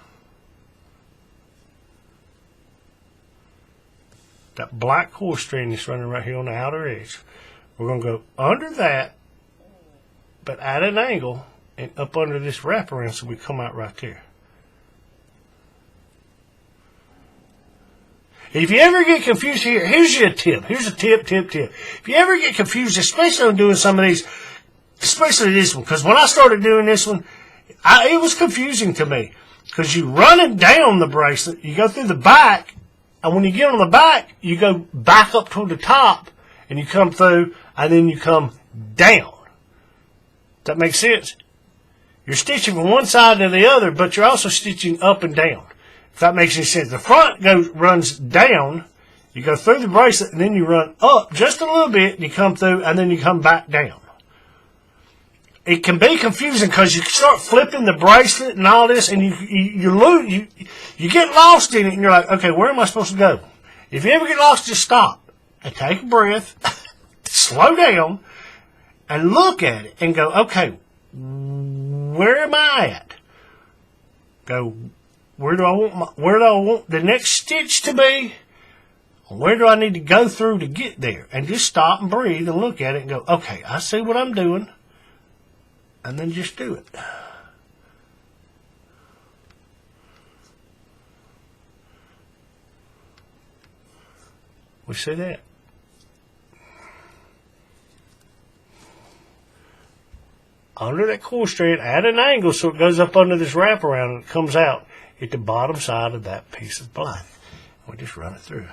That black core strand is running right here on the outer edge. We're going to go under that, but at an angle, and up under this wraparound so we come out right there. If you ever get confused here, here's your tip. Here's a tip. If you ever get confused, especially on doing some of these, especially this one, because when I started doing this one, it was confusing to me. Because you run it down the bracelet, you go through the back, and when you get on the back, you go back up to the top, and you come through, and then you come down. Does that make sense? You're stitching from one side to the other, but you're also stitching up and down. If that makes any sense. The front runs down, you go through the bracelet, and then you run up just a little bit, and you come through, and then you come back down. It can be confusing because you start flipping the bracelet and all this, and you get lost in it, and you're like, okay, where am I supposed to go? If you ever get lost, just stop and take a breath, slow down, and look at it and go, okay, where am I at? Go, where do I want the next stitch to be? Where do I need to go through to get there? And just stop and breathe and look at it and go, okay, I see what I'm doing. And then just do it. We see that. Under that core strand at an angle so it goes up under this wraparound and it comes out at the bottom side of that piece of black. We just run it through.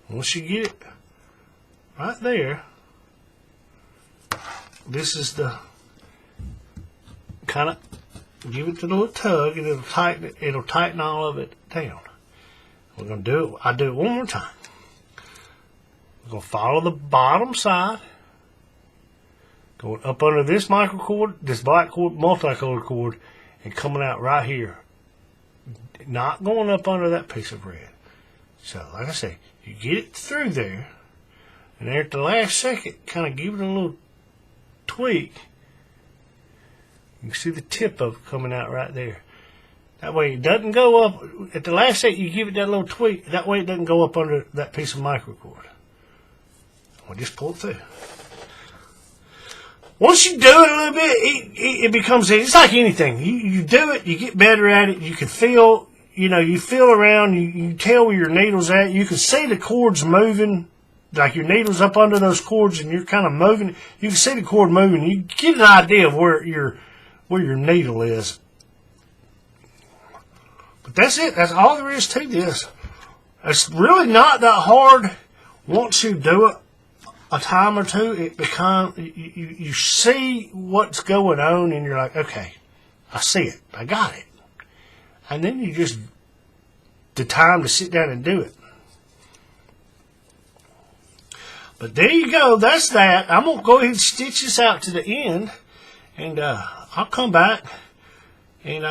Once you get it right there, this is the kind of give it a little tug and it'll tighten all of it down. We're going to do it. I'll do it one more time. We're going to follow the bottom side, going up under this microcord, this black cord, multicolored cord, and coming out right here. Not going up under that piece of red. So, like I say, you get it through there, and there at the last second, kind of give it a little tweak. You can see the tip of it coming out right there. That way it doesn't go up. At the last second, you give it that little tweak. That way it doesn't go up under that piece of microcord. We'll just pull it through. Once you do it a little bit, it becomes, it's like anything. You do it, you get better at it, you can feel, you feel around, you tell where your needle's at, you can see the cords moving, like your needle's up under those cords and you're kind of moving, you can see the cord moving, you get an idea of where your needle is. But that's it, that's all there is to this. It's really not that hard once you do it a time or two. It becomes, you see what's going on and you're like, okay, I see it, I got it. And then you just, the time to sit down and do it. But there you go, that's that. I'm going to go ahead and stitch this out to the end. and I'll come back and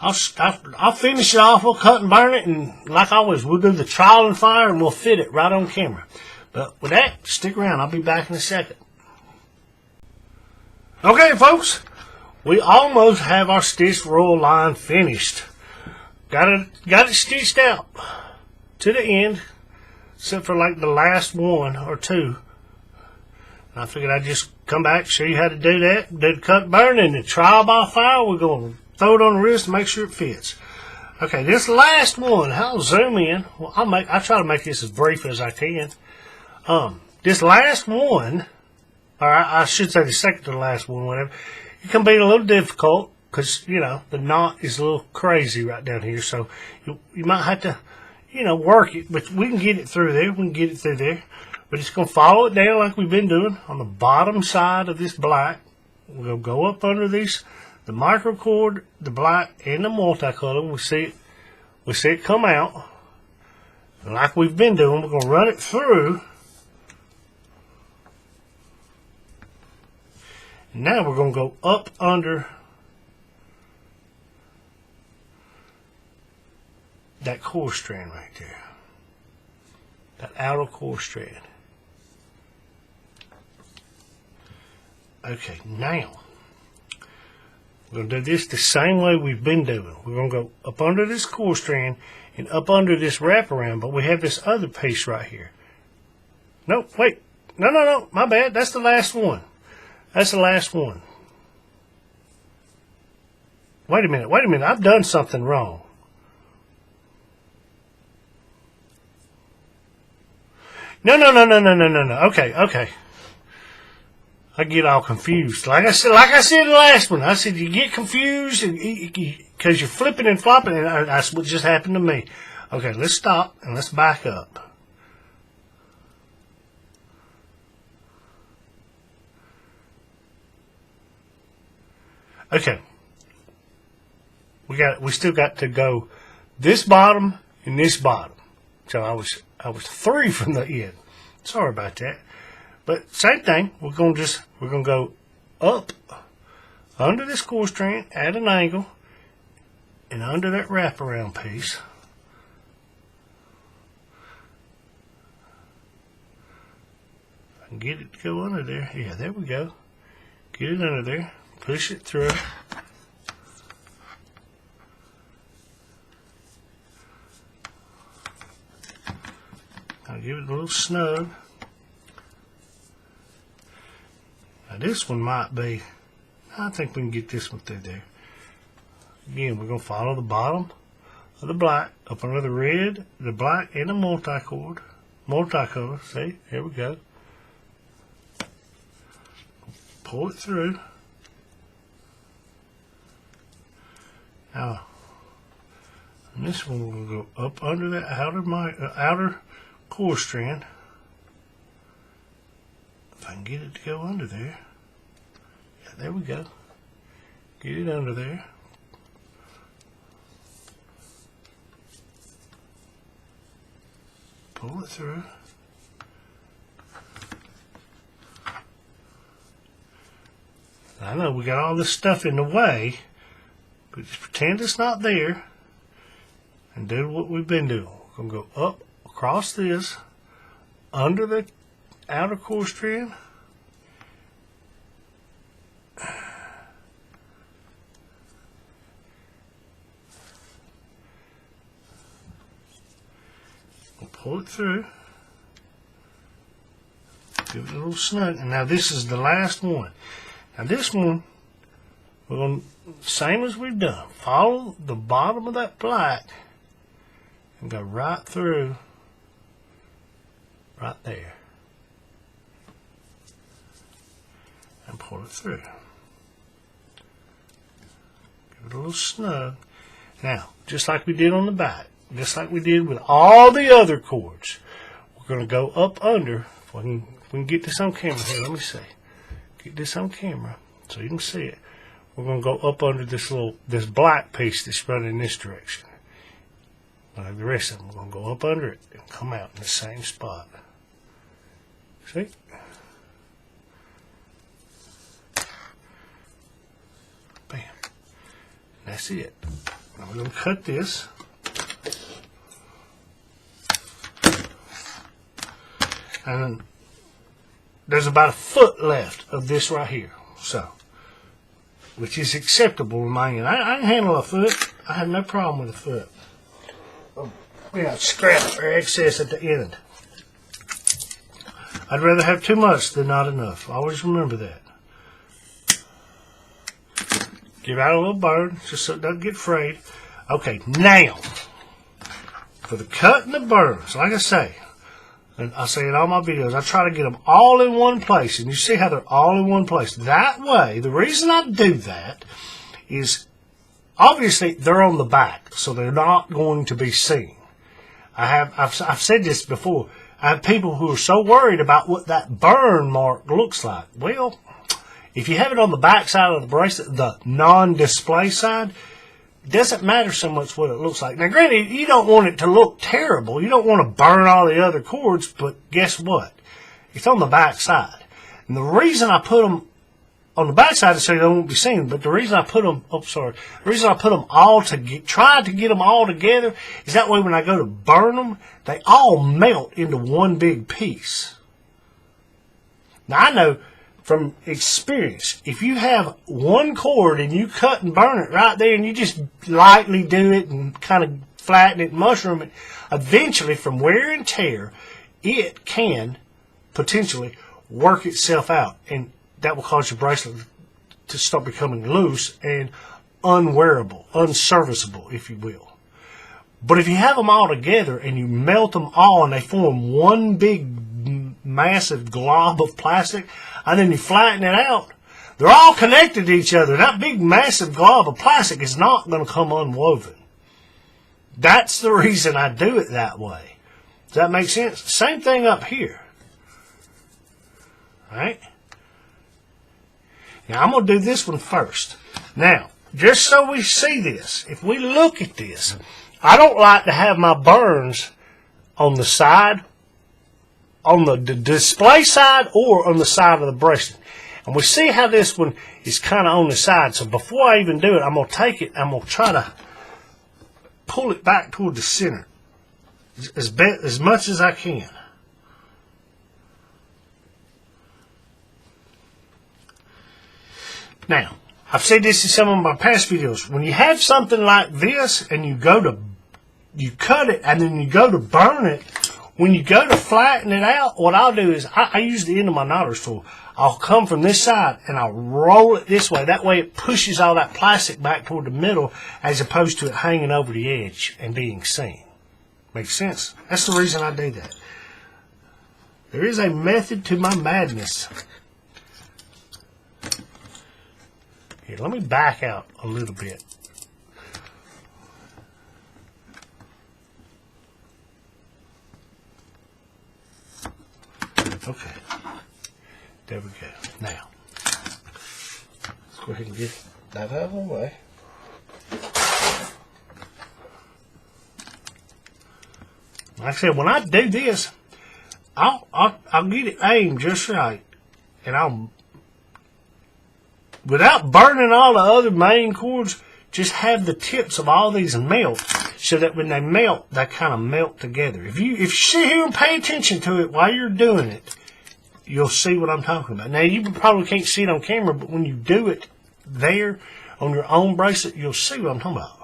I'll finish it off. We'll cut and burn it, and like always, we'll do the trial and fire, and we'll fit it right on camera. But with that, stick around. I'll be back in a second. Okay, folks, we almost have our stitch roll line finished. Got it stitched out to the end, except for like the last one or two. And I figured I'd just come back, show you how to do that. Do the cut, burn, and the trial by fire. We're going to throw it on the wrist to make sure it fits. Okay, this last one, I'll zoom in. Well, I try to make this as brief as I can. This last one, or I should say the second to the last one, whatever, it can be a little difficult because, you know, the knot is a little crazy right down here. So you might have to, you know, work it, but we can get it through there. We can get it through there. We're just going to follow it down like we've been doing on the bottom side of this black. We're going to go up under these, the microcord, the black, and the multicolor. We see it come out. And like we've been doing, we're going to run it through. And now we're going to go up under that core strand right there. That outer core strand. Okay, now we're going to do this the same way we've been doing. We're going to go up under this core strand and up under this wraparound, but we have this other piece right here. No, wait. No, my bad. That's the last one. That's the last one. Wait a minute. I've done something wrong. No. Okay. I get all confused. Like I said the last one. I said you get confused because you're flipping and flopping, and that's what just happened to me. Okay, let's stop and let's back up. Okay. We still got to go this bottom and this bottom. So I was 3 from the end. Sorry about that. But same thing. We're gonna go up under this core strand at an angle and under that wraparound piece. If I can get it to go under there. Yeah, there we go. Get it under there. Push it through. I'll give it a little snug. Now this one might be, I think we can get this one through there. Again, we're going to follow the bottom of the black up under the red, the black, and the multicolor. See, here we go. Pull it through. Now, on this one we're going to go up under that outer core strand. If I can get it to go under there. Yeah, there we go. Get it under there. Pull it through. I know we got all this stuff in the way, but just pretend it's not there and do what we've been doing. We're going to go up across this, under the outer core strand. We'll pull it through. Give it a little snug. And now this is the last one. Now this one, we're going to, same as we've done, follow the bottom of that black and go right through, right there. And pull it through. Give it a little snug. Now, just like we did on the back, just like we did with all the other cords, we're going to go up under. If we can get this on camera here, let me see. Get this on camera so you can see it. We're going to go up under this black piece that's running in this direction. Like the rest of them, we're going to go up under it and come out in the same spot. See? That's it. Now we're going to cut this. And there's about a foot left of this right here. So, which is acceptable in my end. I can handle a foot. I have no problem with a foot. We got scrap or excess at the end. I'd rather have too much than not enough. Always remember that. Give out a little burn just so it doesn't get frayed. Okay, now for the cut and the burns, like I say, and I say in all my videos, I try to get them all in one place, and you see how they're all in one place. That way, the reason I do that is obviously they're on the back, so they're not going to be seen. I've said this before. I have people who are so worried about what that burn mark looks like. Well, if you have it on the back side of the bracelet, the non-display side, it doesn't matter so much what it looks like. Now, granted, you don't want it to look terrible. You don't want to burn all the other cords, but guess what? It's on the back side. And the reason I put them on the back side is so they won't be seen, but the reason I put them, the reason I put them all try to get them all together is that way when I go to burn them, they all melt into one big piece. Now, I know from experience, if you have one cord and you cut and burn it right there and you just lightly do it and kind of flatten it, mushroom it, eventually from wear and tear, it can potentially work itself out. And that will cause your bracelet to start becoming loose and unwearable, unserviceable, if you will. But if you have them all together and you melt them all and they form one big massive glob of plastic, and then you flatten it out, they're all connected to each other. That big massive glob of plastic is not going to come unwoven. That's the reason I do it that way. Does that make sense? Same thing up here. All right? Now, I'm going to do this one first. Now, just so we see this, if we look at this, I don't like to have my burns on the side, on the display side or on the side of the bracelet. And we see how this one is kind of on the side. So before I even do it, I'm going to take it, I'm going to try to pull it back toward the center as much as I can. Now, I've said this in some of my past videos. When you have something like this and you cut it and then you go to burn it, when you go to flatten it out, what I'll do is I use the end of my knotter's tool. I'll come from this side and I'll roll it this way. That way it pushes all that plastic back toward the middle as opposed to it hanging over the edge and being seen. Makes sense? That's the reason I do that. There is a method to my madness. Here, let me back out a little bit. Okay, there we go. Now, let's go ahead and get that out of the way. Like I said, when I do this, I'll get it aimed just right, and I'll, without burning all the other main cords, just have the tips of all these melt, so that when they melt, they kind of melt together. If you sit here and pay attention to it while you're doing it, you'll see what I'm talking about. Now, you probably can't see it on camera, but when you do it there on your own bracelet, you'll see what I'm talking about.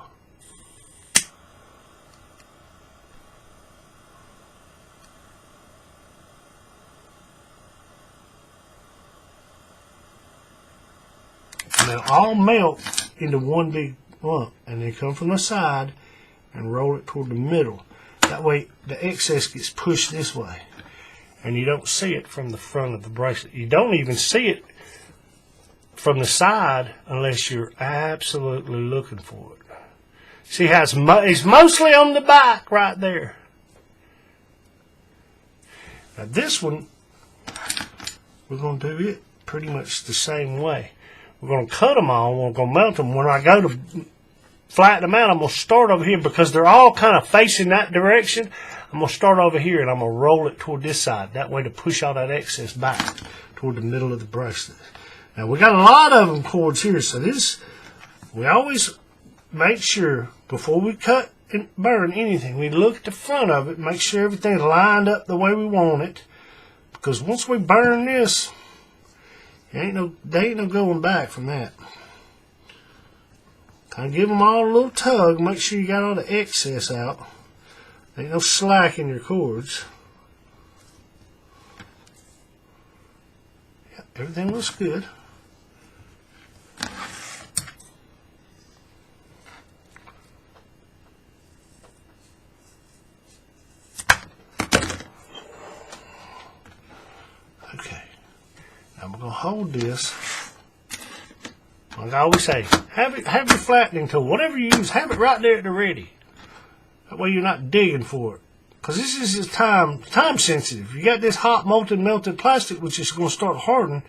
And they'll all melt into one big lump, and then come from the side and roll it toward the middle. That way the excess gets pushed this way, and you don't see it from the front of the bracelet. You don't even see it from the side unless you're absolutely looking for it. See how it's mostly on the back right there. Now this one, we're going to do it pretty much the same way. We're going to cut them all. We're going to melt them. When I go to flatten them out, I'm going to start over here because they're all kind of facing that direction. I'm going to start over here and I'm going to roll it toward this side. That way to push all that excess back toward the middle of the bracelet. Now we got a lot of them cords here, so this, we always make sure before we cut and burn anything, we look at the front of it, make sure everything's lined up the way we want it. Because once we burn this, there ain't no going back from that. Kind of give them all a little tug. Make sure you got all the excess out. There ain't no slack in your cords. Yeah, everything looks good. Okay. Now we're going to hold this. Like I always say, have your flattening tool. Whatever you use, have it right there at the ready. That way you're not digging for it. Because this is time sensitive. You got this hot molten melted plastic which is going to start hardening.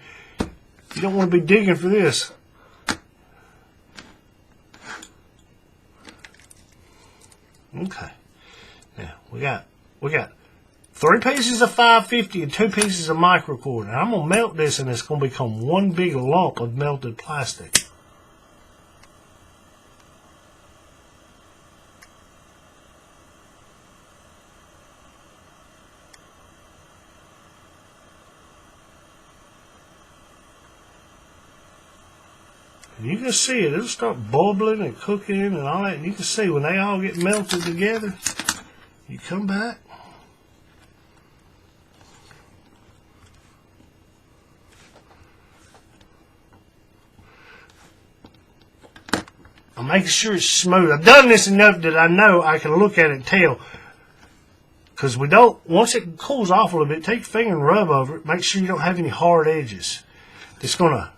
You don't want to be digging for this. Okay. Now we got 3 pieces of 550 and 2 pieces of microcord. And I'm going to melt this and it's going to become one big lump of melted plastic. And you can see it. It'll start bubbling and cooking and all that. And you can see when they all get melted together, you come back. I'm making sure it's smooth. I've done this enough that I know I can look at it and tell. Because once it cools off a little bit, take your finger and rub over it. Make sure you don't have any hard edges. It's going to,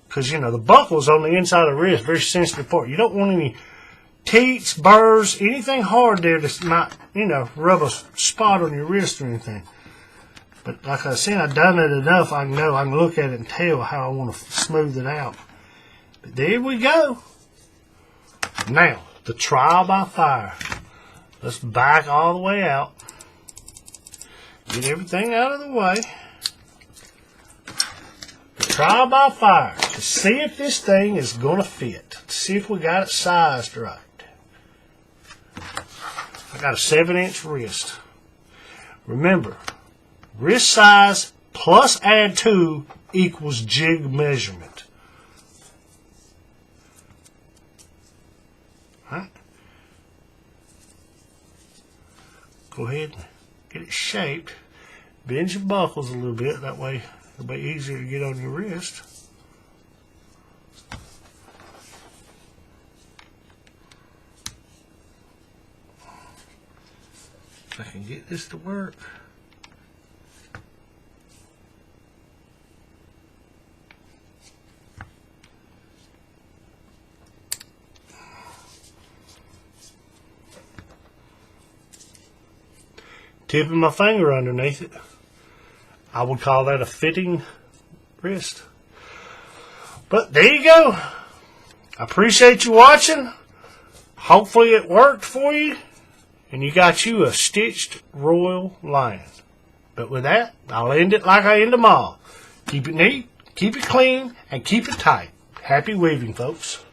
because, the buckle's on the inside of the wrist, very sensitive part. You don't want any teats, burrs, anything hard there that might, rub a spot on your wrist or anything. But like I said, I've done it enough. I know I can look at it and tell how I want to smooth it out. But there we go. Now, the trial by fire. Let's back all the way out. Get everything out of the way. The trial by fire. To see if this thing is going to fit. To see if we got it sized right. I got a 7-inch wrist. Remember, wrist size plus add 2 equals jig measurement. Right? Go ahead and get it shaped. Bend your buckles a little bit. That way it'll be easier to get on your wrist. If I can get this to work. Tipping my finger underneath it. I would call that a fitting wrist. But there you go. I appreciate you watching. Hopefully it worked for you. And you got you a stitched royal lion. But with that, I'll end it like I end them all. Keep it neat, keep it clean, and keep it tight. Happy weaving, folks.